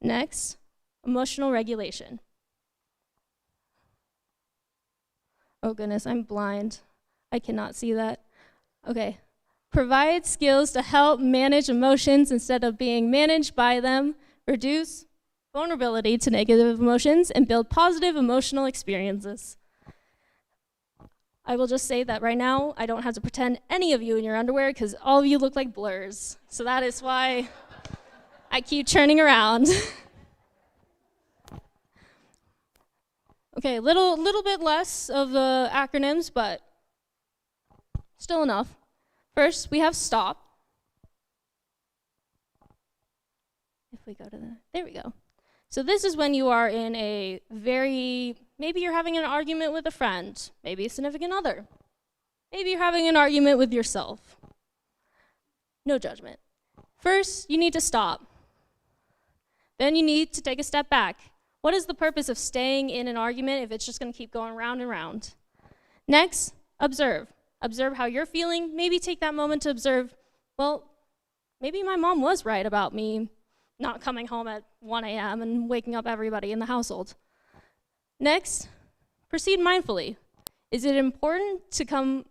Next, emotional regulation. Oh goodness, I'm blind. I cannot see that. Okay. Provide skills to help manage emotions instead of being managed by them, reduce vulnerability to negative emotions, and build positive emotional experiences. I will just say that right now, I don't have to pretend any of you in your underwear because all of you look like blurs. So that is why I keep turning around. Okay, little bit less of the acronyms, but still enough. First, we have stop. If we go to there we go. So this is when you are in a maybe you're having an argument with a friend, maybe a significant other. Maybe you're having an argument with yourself. No judgment. First, you need to stop. Then you need to take a step back. What is the purpose of staying in an argument if it's just going to keep going round and round? Next, observe. Observe how you're feeling. Maybe take that moment to observe, well, maybe my mom was right about me not coming home at 1 a.m. and waking up everybody in the household. Next, proceed mindfully. Is it important to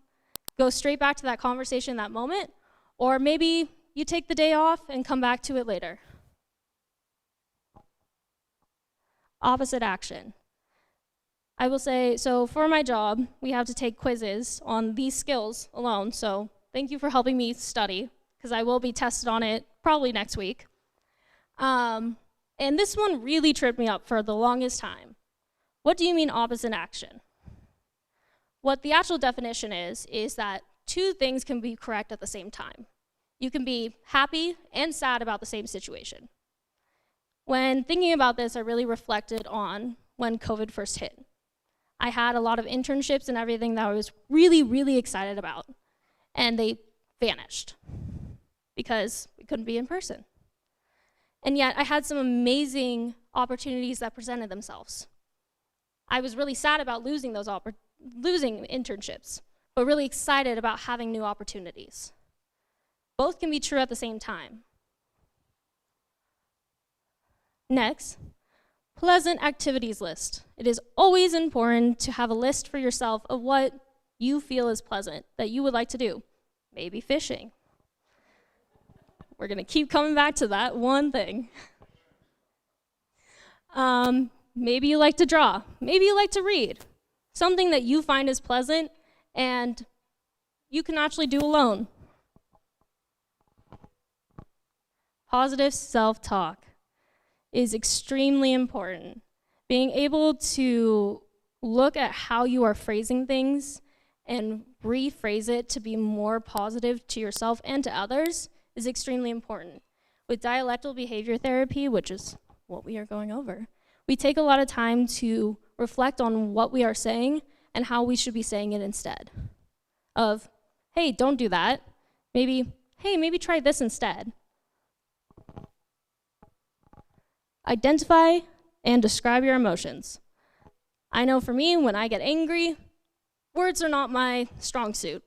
go straight back to that conversation in that moment? Or maybe you take the day off and come back to it later. Opposite action. I will say, so for my job, we have to take quizzes on these skills alone, so thank you for helping me study, because I will be tested on it probably next week. And this one really tripped me up for the longest time. What do you mean opposite action? What the actual definition is that two things can be correct at the same time. You can be happy and sad about the same situation. When thinking about this, I really reflected on when COVID first hit. I had a lot of internships and everything that I was really, really excited about, and they vanished because we couldn't be in person. And yet, I had some amazing opportunities that presented themselves. I was really sad about losing internships, but really excited about having new opportunities. Both can be true at the same time. Next, pleasant activities list. It is always important to have a list for yourself of what you feel is pleasant, that you would like to do. Maybe fishing. We're gonna keep coming back to that one thing. Maybe you like to draw. Maybe you like to read. Something that you find is pleasant and you can actually do alone. Positive self-talk is extremely important. Being able to look at how you are phrasing things and rephrase it to be more positive to yourself and to others is extremely important. With dialectal behavior therapy, which is what we are going over, we take a lot of time to reflect on what we are saying and how we should be saying it instead. Of, hey, don't do that. Maybe, hey, maybe try this instead. Identify and describe your emotions. I know for me, when I get angry, words are not my strong suit.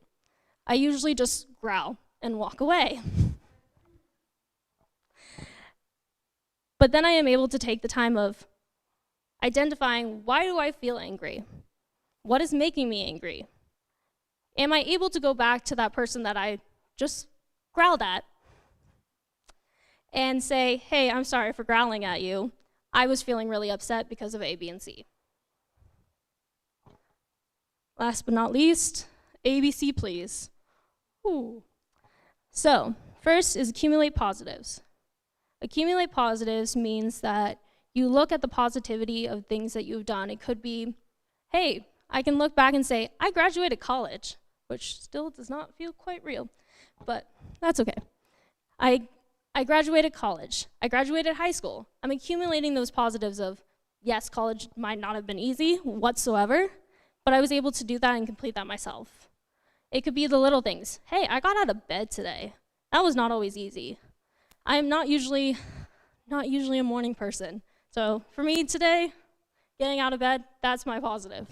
I usually just growl and walk away. But then I am able to take the time of identifying, why do I feel angry? What is making me angry? Am I able to go back to that person that I just growled at and say, hey, I'm sorry for growling at you. I was feeling really upset because of A, B, and C. Last but not least, ABC, please. Ooh. So, first is accumulate positives. Accumulate positives means that you look at the positivity of things that you've done. It could be, hey, I can look back and say, I graduated college, which still does not feel quite real, but that's okay. I graduated college. I graduated high school. I'm accumulating those positives of, yes, college might not have been easy whatsoever, but I was able to do that and complete that myself. It could be the little things. Hey, I got out of bed today. That was not always easy. I'm not usually a morning person. So for me today, getting out of bed, that's my positive.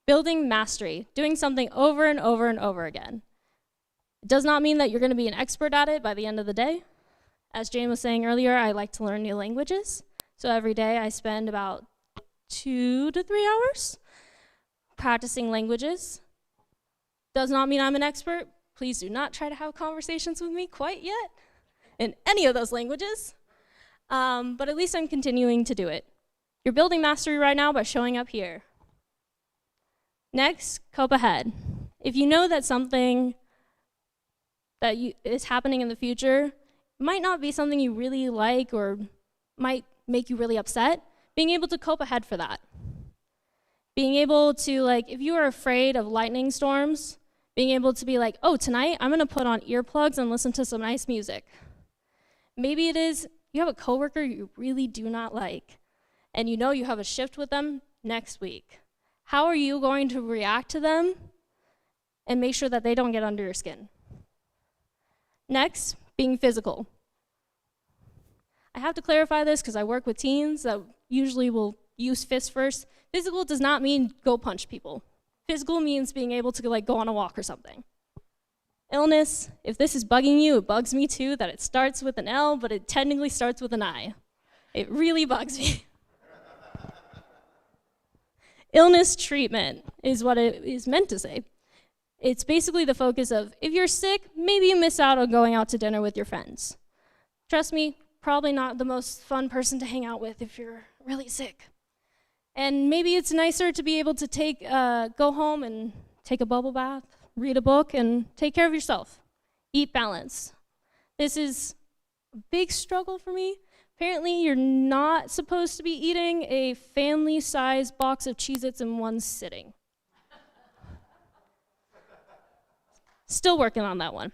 Building mastery, doing something over and over and over again. It does not mean that you're going to be an expert at it by the end of the day. As Jane was saying earlier, I like to learn new languages. So every day I spend about 2 to 3 hours practicing languages. Does not mean I'm an expert. Please do not try to have conversations with me quite yet in any of those languages. But at least I'm continuing to do it. You're building mastery right now by showing up here. Next, cope ahead. If you know that something that is happening in the future might not be something you really like or might make you really upset, being able to cope ahead for that. Being able to, like, if you are afraid of lightning storms, being able to be like, oh, tonight I'm gonna put on earplugs and listen to some nice music. Maybe it is you have a coworker you really do not like, and you know you have a shift with them next week. How are you going to react to them and make sure that they don't get under your skin? Next, being physical. I have to clarify this because I work with teens that usually will use fists first. Physical does not mean go punch people. Physical means being able to go on a walk or something. Illness, if this is bugging you, it bugs me too, that it starts with an L, but it technically starts with an I. It really bugs me. Illness treatment is what it is meant to say. It's basically the focus of, if you're sick, maybe you miss out on going out to dinner with your friends. Trust me, probably not the most fun person to hang out with if you're really sick. And maybe it's nicer to be able to go home and take a bubble bath, read a book, and take care of yourself. Eat balance. This is a big struggle for me. Apparently, you're not supposed to be eating a family-sized box of Cheez-Its in one sitting. Still working on that one.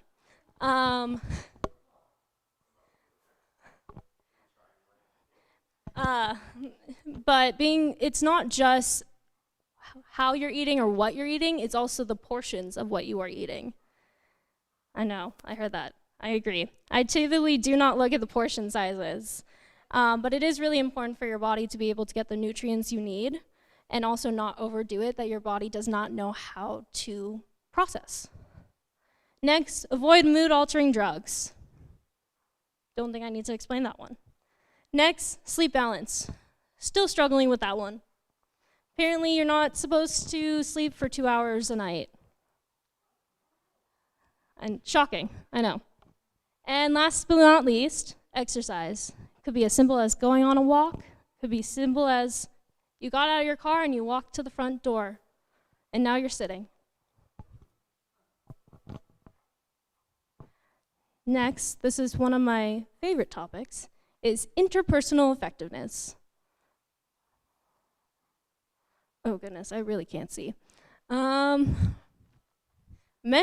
But it's not just how you're eating or what you're eating, it's also the portions of what you are eating. I know, I heard that. I agree. I typically do not look at the portion sizes, but it is really important for your body to be able to get the nutrients you need and also not overdo it that your body does not know how to process. Next, avoid mood-altering drugs. Don't think I need to explain that one. Next, sleep balance. Still struggling with that one. Apparently, you're not supposed to sleep for 2 hours a night. And shocking, I know. And last but not least, exercise. Could be as simple as going on a walk. Could be simple as you got out of your car and you walked to the front door, and now you're sitting. Next, this is one of my favorite topics, is interpersonal effectiveness. Oh goodness, I really can't see. Meant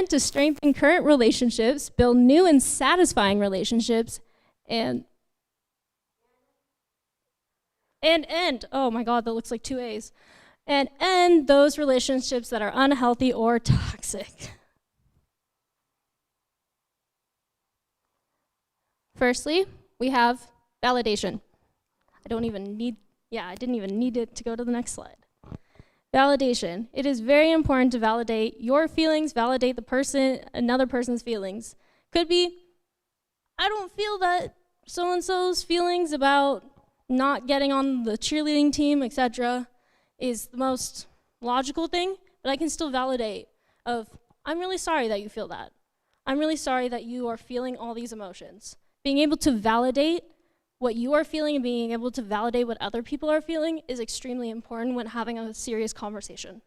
to strengthen current relationships, build new and satisfying relationships, and end, oh my God, that looks like 2 A's, and end those relationships that are unhealthy or toxic. Firstly, we have validation. I didn't even need it to go to the next slide. Validation. It is very important to validate your feelings, validate another person's feelings. Could be, I don't feel that so-and-so's feelings about not getting on the cheerleading team, etc., is the most logical thing, but I can still validate I'm really sorry that you feel that. I'm really sorry that you are feeling all these emotions. Being able to validate what you are feeling and being able to validate what other people are feeling is extremely important when having a serious conversation.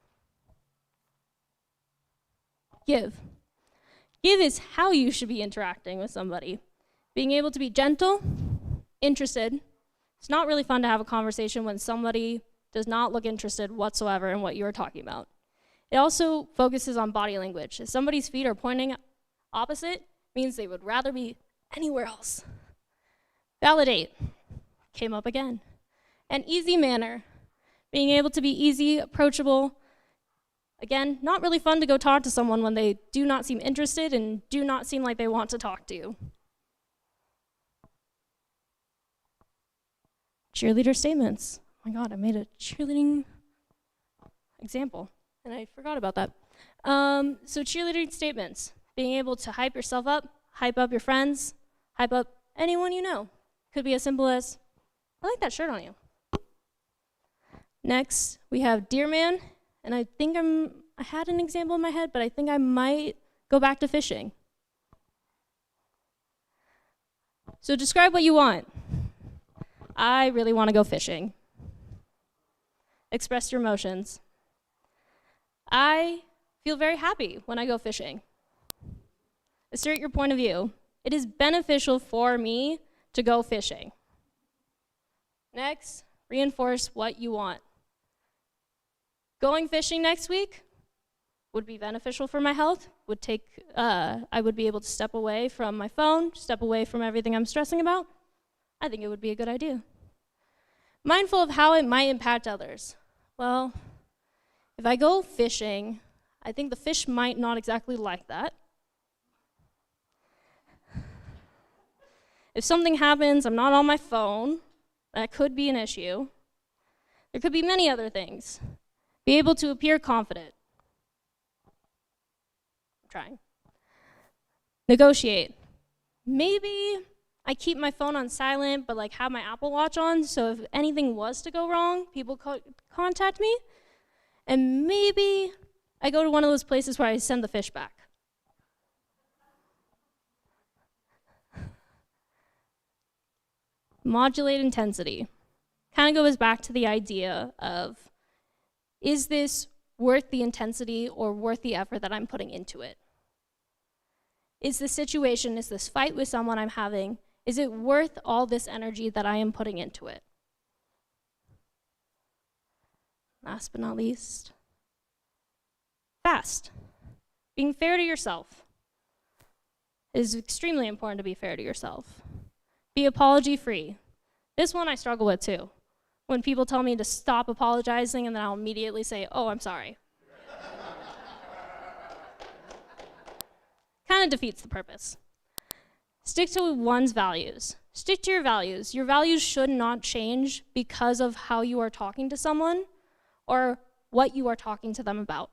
Give. Give is how you should be interacting with somebody. Being able to be gentle, interested. It's not really fun to have a conversation when somebody does not look interested whatsoever in what you're talking about. It also focuses on body language. If somebody's feet are pointing opposite, means they would rather be anywhere else. Validate. Came up again. An easy manner. Being able to be easy, approachable. Again, not really fun to go talk to someone when they do not seem interested and do not seem like they want to talk to you. Cheerleader statements. Oh my God, I made a cheerleading example, and I forgot about that. So cheerleading statements. Being able to hype yourself up, hype up your friends, hype up anyone you know. Could be as simple as, I like that shirt on you. Next, we have Deer Man, and I had an example in my head, but I think I might go back to fishing. So describe what you want. I really want to go fishing. Express your emotions. I feel very happy when I go fishing. Assert your point of view. It is beneficial for me to go fishing. Next, reinforce what you want. Going fishing next week would be beneficial for my health, I would be able to step away from my phone, step away from everything I'm stressing about. I think it would be a good idea. Mindful of how it might impact others. Well, if I go fishing, I think the fish might not exactly like that. If something happens, I'm not on my phone, that could be an issue. There could be many other things. Be able to appear confident. I'm trying. Negotiate. Maybe I keep my phone on silent, but like have my Apple Watch on, so if anything was to go wrong, people contact me. And maybe I go to one of those places where I send the fish back. Modulate intensity. Kind of goes back to the idea of, is this worth the intensity or worth the effort that I'm putting into it? Is the situation, is this fight with someone I'm having, is it worth all this energy that I am putting into it? Last but not least, fast. Being fair to yourself. It is extremely important to be fair to yourself. Be apology-free. This one I struggle with too. When people tell me to stop apologizing and then I'll immediately say, oh, I'm sorry. Kind of defeats the purpose. Stick to one's values. Stick to your values. Your values should not change because of how you are talking to someone or what you are talking to them about.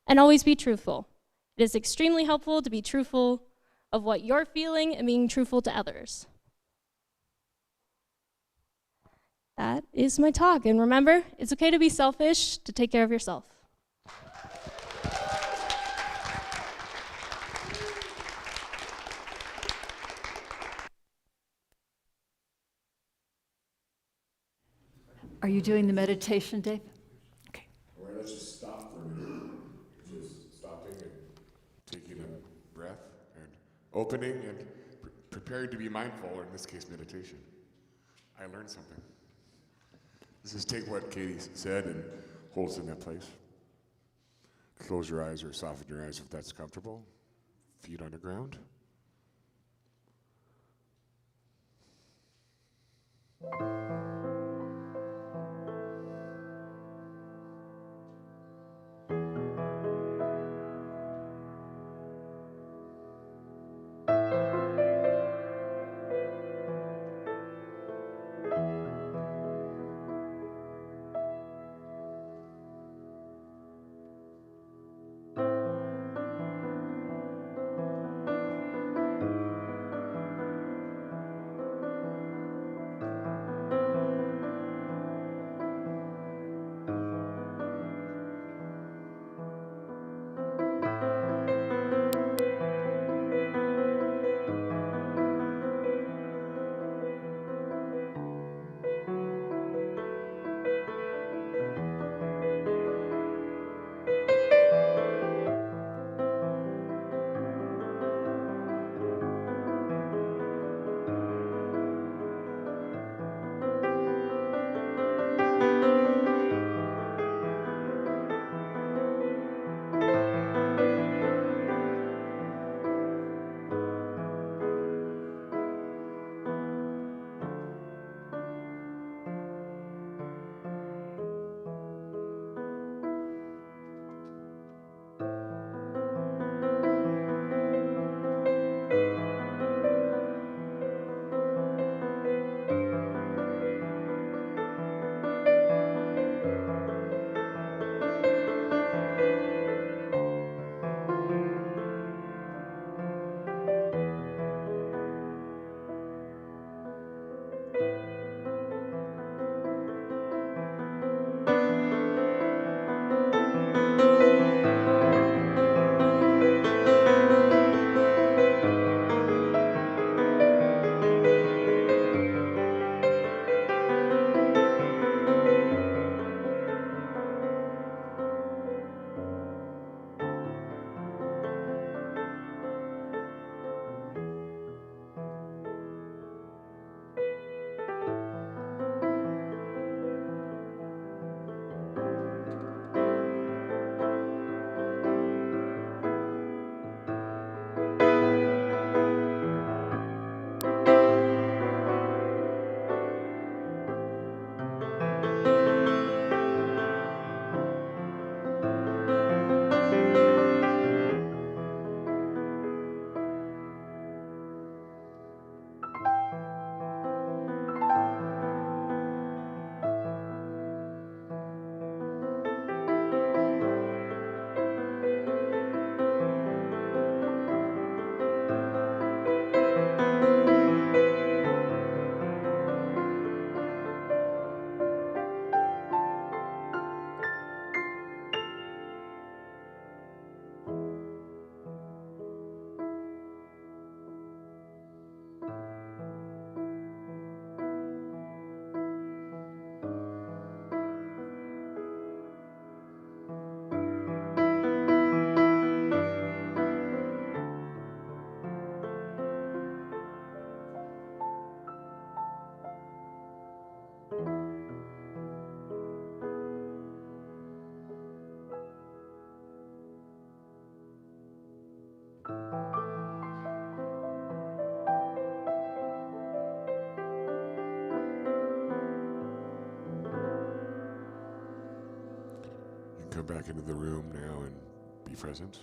And always be truthful. It is extremely helpful to be truthful of what you're feeling and being truthful to others. That is my talk. And remember, it's okay to be selfish, to take care of yourself. Are you doing the meditation, Dave? Okay. All right, let's just stop for a minute. Just stopping and taking a breath and opening and preparing to be mindful, or in this case, meditation. I learned something. Let's just take what Katie said and hold us in that place. Close your eyes or soften your eyes if that's comfortable. Feet on the ground. back into the room now and be present.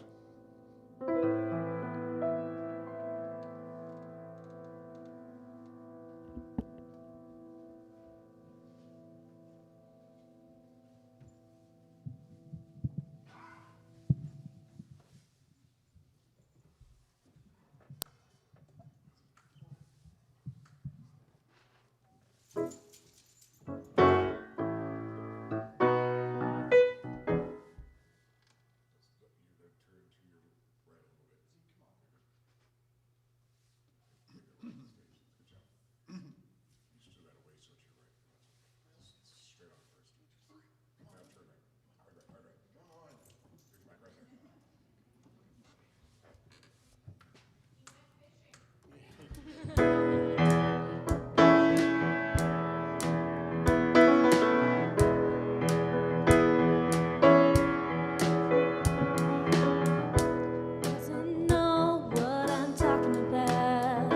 Doesn't know what I'm talking about.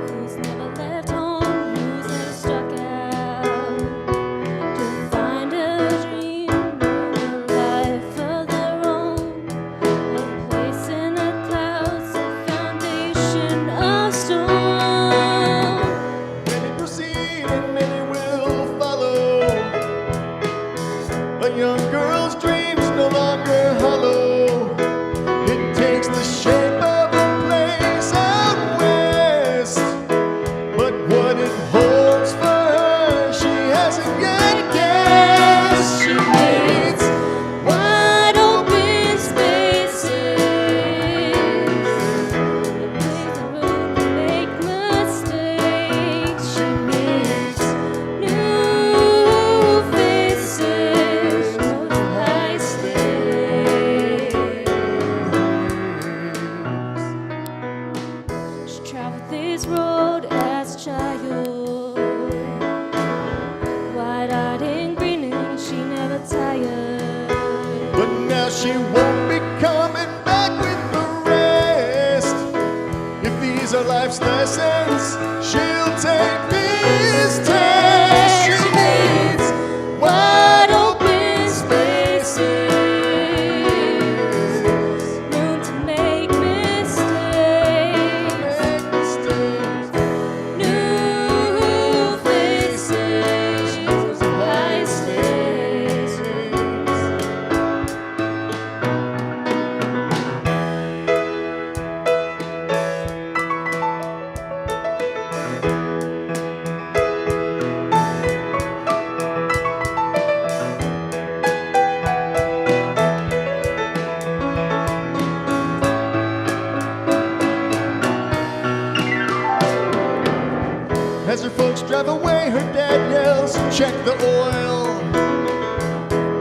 Who's never left home? Who's never struck out to find a dream, a life of their own, a place in the clouds, a foundation of stone. Many proceed and many will follow. A young girl's dreams no longer hollow. It takes the shape of a place out west. But what it holds for her, she hasn't yet guessed. She needs Wide open spaces, a place of room to make mistakes. She needs new faces, knows high stakes. She traveled this road as a child, wide-eyed and grinning, she never tired. But now she won't be coming back with the rest. If these are life's lessons, she'll take this test. She needs wide open spaces, Room to make mistakes, new faces, high stakes. As her folks drive away, her dad yells, check the oil.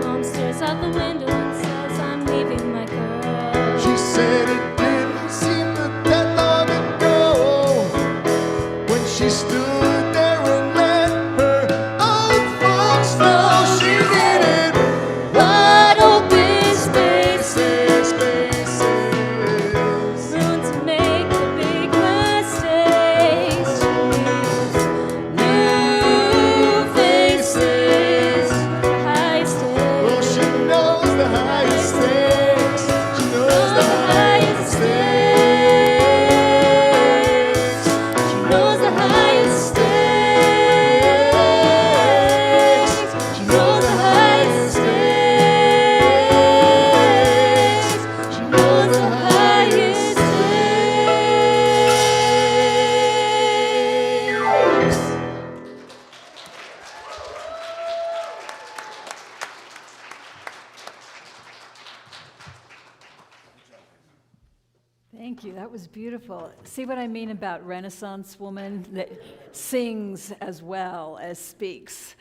Mom stares out the window and says, I'm leaving my girl. She said it didn't seem that long ago when she stood there and let her own folks know she needed Wide open spaces, spaces. room to make the big mistakes. New faces, high stakes. Well, she knows the highest stakes. She knows the highest stakes. She knows the highest stakes. She knows the highest stakes. She knows the highest stakes. Thank you. That was beautiful. See what I mean about Renaissance woman that sings as well as speaks?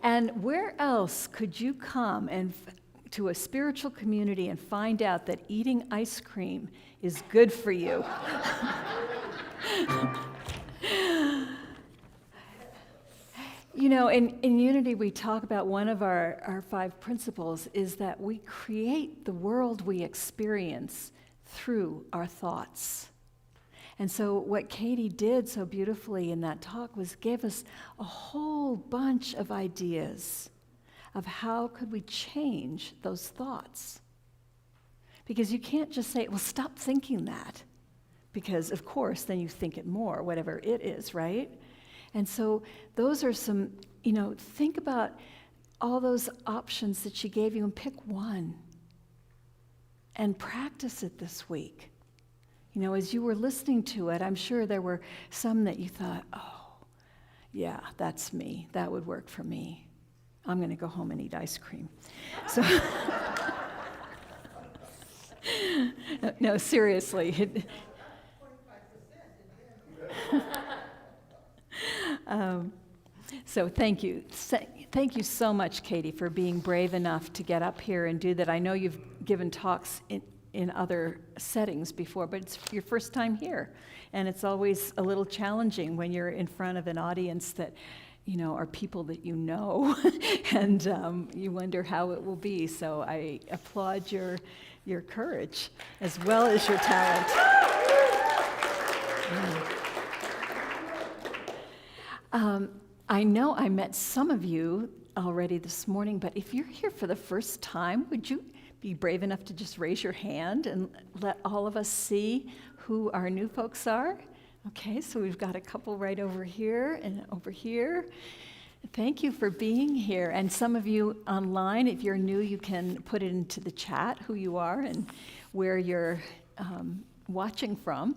And where else could you come and to a spiritual community and find out that eating ice cream is good for you? You know, in Unity, we talk about one of our 5 principles is that we create the world we experience through our thoughts. And so what Katie did so beautifully in that talk was give us a whole bunch of ideas of how could we change those thoughts. Because you can't just say, well, stop thinking that. Because, of course, then you think it more, whatever it is, right? And so those are some, think about all those options that she gave you and pick one and practice it this week. As you were listening to it, I'm sure there were some that you thought, oh, yeah, that's me. That would work for me. I'm going to go home and eat ice cream. So, no, seriously. So thank you. Thank you so much, Katie, for being brave enough to get up here and do that. I know you've given talks in other settings before, but it's your first time here. And it's always a little challenging when you're in front of an audience that, are people that you know, and you wonder how it will be. So I applaud your courage as well as your talent. I know I met some of you already this morning, but if you're here for the first time, would you be brave enough to just raise your hand and let all of us see who our new folks are? Okay, so we've got a couple right over here and over here. Thank you for being here. And some of you online, if you're new, you can put it into the chat who you are and where you're watching from.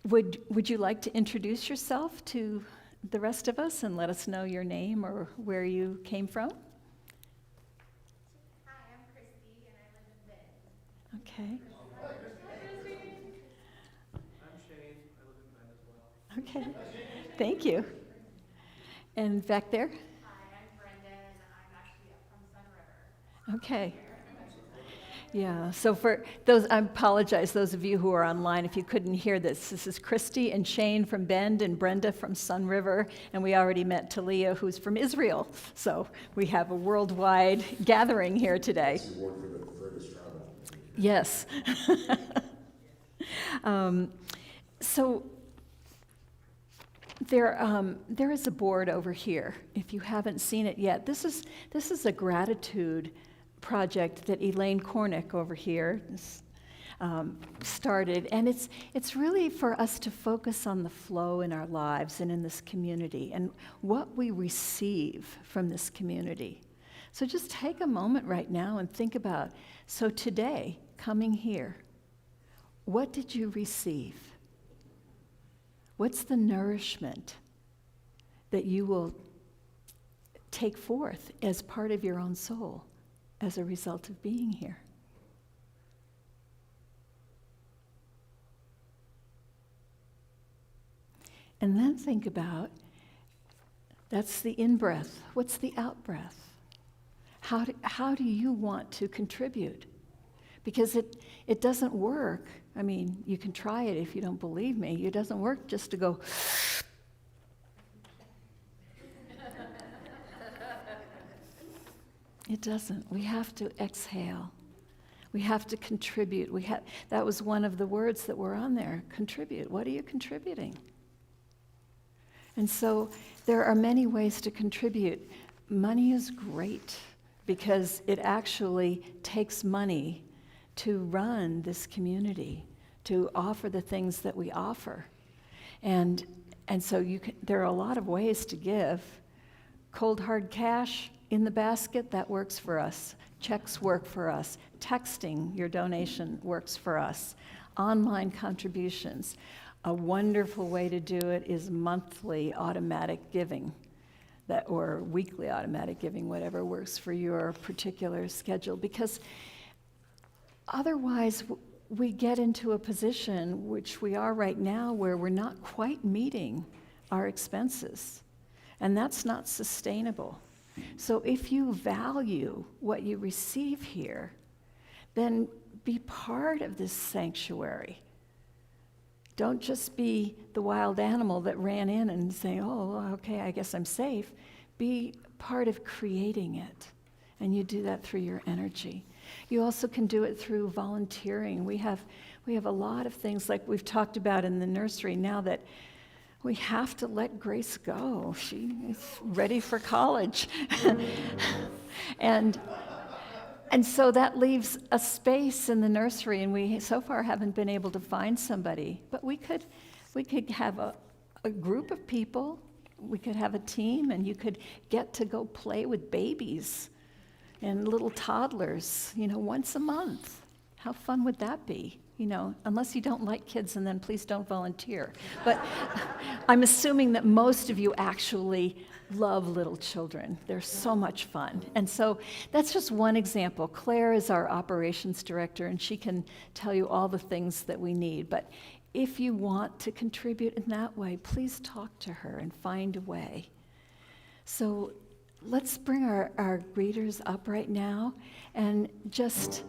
Would you like to introduce yourself to the rest of us and let us know your name or where you came from? Hi, I'm Christy and I live in Bend. Okay. I'm Shane. I live in Bend as well. Okay. Thank you. And back there? Hi, I'm Brenda and I'm actually up from Sun River. Okay. Yeah, so for those, I apologize, those of you who are online, if you couldn't hear this. This is Christy and Shane from Bend and Brenda from Sun River, and we already met Talia, who's from Israel. So we have a worldwide gathering here today. Yes. So there is a board over here, if you haven't seen it yet. This is a gratitude project that Elaine Cornick over here started, and it's really for us to focus on the flow in our lives and in this community and what we receive from this community. So just take a moment right now and think about, so today, coming here, what did you receive? What's the nourishment that you will take forth as part of your own soul as a result of being here? And then think about, that's the in-breath. What's the out-breath? How do you want to contribute? Because it doesn't work. I mean, you can try it if you don't believe me. It doesn't work just to go, it doesn't. We have to exhale. We have to contribute. That was one of the words that were on there, contribute. What are you contributing? And so there are many ways to contribute. Money is great because it actually takes money to run this community, to offer the things that we offer. And so there are a lot of ways to give. Cold hard cash in the basket, that works for us. Checks work for us. Texting your donation works for us. Online contributions. A wonderful way to do it is monthly automatic giving, or weekly automatic giving, whatever works for your particular schedule. Because otherwise, we get into a position, which we are right now, where we're not quite meeting our expenses. And that's not sustainable. So if you value what you receive here, then be part of this sanctuary. Don't just be the wild animal that ran in and say, oh, okay, I guess I'm safe. Be part of creating it. And you do that through your energy. You also can do it through volunteering. We have a lot of things like we've talked about in the nursery now that we have to let Grace go. She is ready for college. And so that leaves a space in the nursery, and we so far haven't been able to find somebody. But we could have a group of people, we could have a team, and you could get to go play with babies and little toddlers, once a month. How fun would that be? Unless you don't like kids, and then please don't volunteer. But I'm assuming that most of you actually love little children. They're so much fun. And so that's just one example. Claire is our operations director, and she can tell you all the things that we need. But if you want to contribute in that way, please talk to her and find a way. So let's bring our greeters up right now, and just,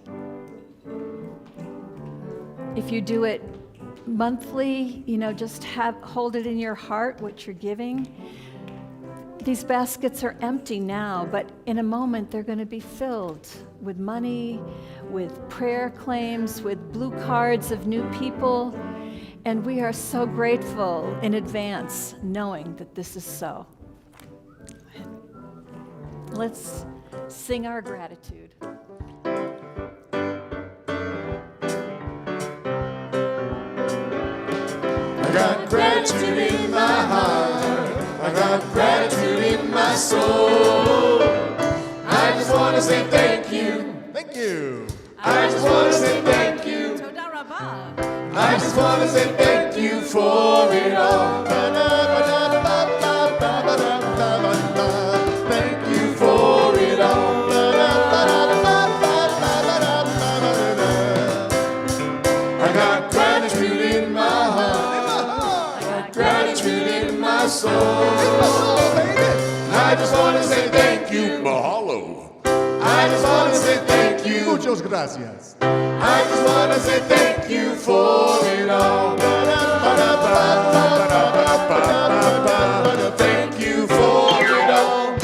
if you do it monthly, just hold it in your heart what you're giving. These baskets are empty now, but in a moment they're going to be filled with money, with prayer claims, with blue cards of new people, and we are so grateful in advance knowing that this is so. Let's sing our gratitude. I got gratitude in my heart. I got gratitude in my soul. I just want to say thank you. Thank you. I just want to say thank you. I just want to say thank you for it all. Thank you for it all. I got gratitude in my heart. I got gratitude in my soul. I just want to say thank you, mahalo. I just want to say thank you. Muchas gracias. I just want to say thank you for it all. Thank you for it all.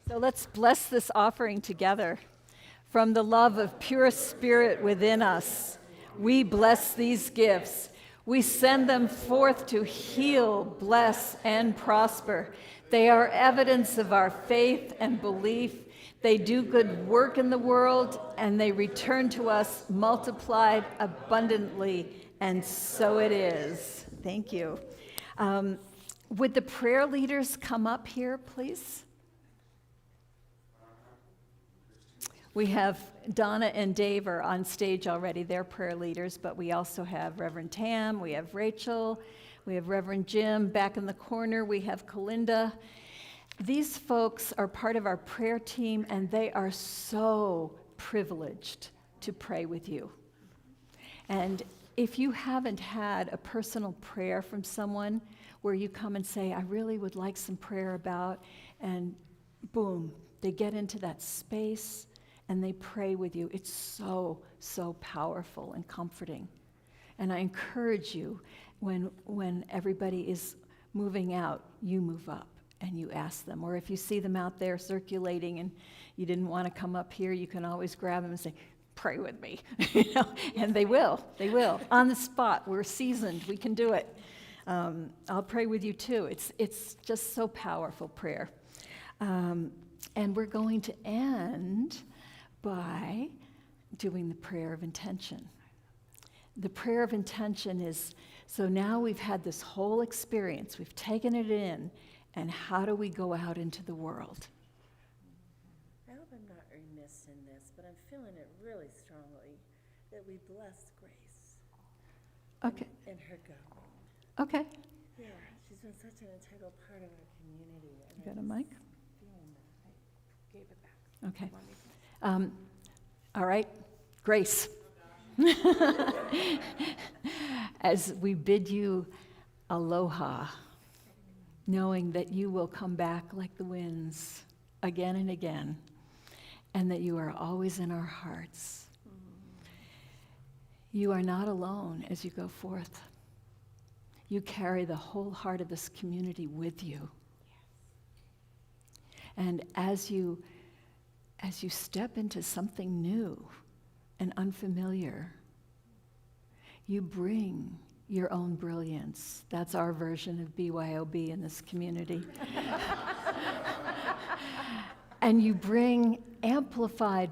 So let's bless this offering together. From the love of pure spirit within us, we bless these gifts. We send them forth to heal, bless, and prosper. They are evidence of our faith and belief. They do good work in the world, and they return to us multiplied abundantly, and so it is. Thank you. Would the prayer leaders come up here, please? We have Donna and Dave are on stage already. They're prayer leaders, but we also have Reverend Tam, we have Rachel, we have Reverend Jim. Back in the corner, we have Kalinda. These folks are part of our prayer team, and they are so privileged to pray with you. And if you haven't had a personal prayer from someone where you come and say, I really would like some prayer about, and boom, they get into that space and they pray with you. It's so, so powerful and comforting. And I encourage you, when everybody is moving out, you move up and you ask them. Or if you see them out there circulating and you didn't want to come up here, you can always grab them and say, pray with me. And they will. On the spot. We're seasoned. We can do it. I'll pray with you too. It's just so powerful, prayer. And we're going to end by doing the prayer of intention. The prayer of intention is, so now we've had this whole experience, we've taken it in, and how do we go out into the world? I hope I'm not remiss in this, but I'm feeling it really strongly that we bless Grace. Okay. In her going. Okay. Yeah, she's been such an integral part of our community. You got a mic? Feeling that. I gave it back. Okay. All right, Grace. As we bid you aloha, knowing that you will come back like the winds again and again, and that you are always in our hearts. You are not alone as you go forth. You carry the whole heart of this community with you. And as you step into something new and unfamiliar, you bring your own brilliance. That's our version of BYOB in this community. And you bring amplified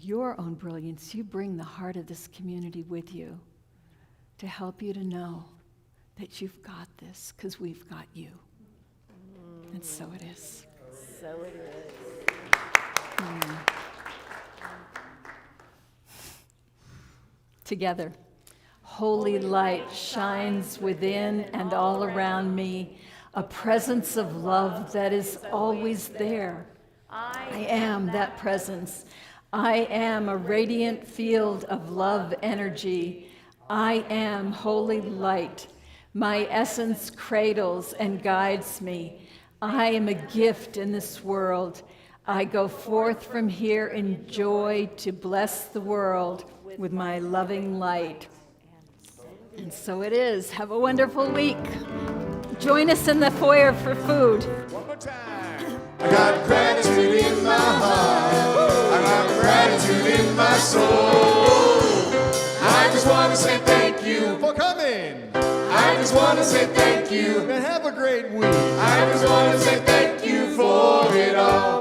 your own brilliance. You bring the heart of this community with you to help you to know that you've got this, because we've got you. And so it is. So it is. Together. Holy light shines within and all around me, a presence of love that is always there. I am that presence. I am a radiant field of love energy. I am holy light. My essence cradles and guides me. I am a gift in this world. I go forth from here in joy to bless the world with my loving light. And so it is. Have a wonderful week. Join us in the foyer for food. One more time. I got gratitude in my heart. I got gratitude in my soul. I just want to say thank you for coming. I just want to say thank you and have a great week. I just want to say thank you for it all.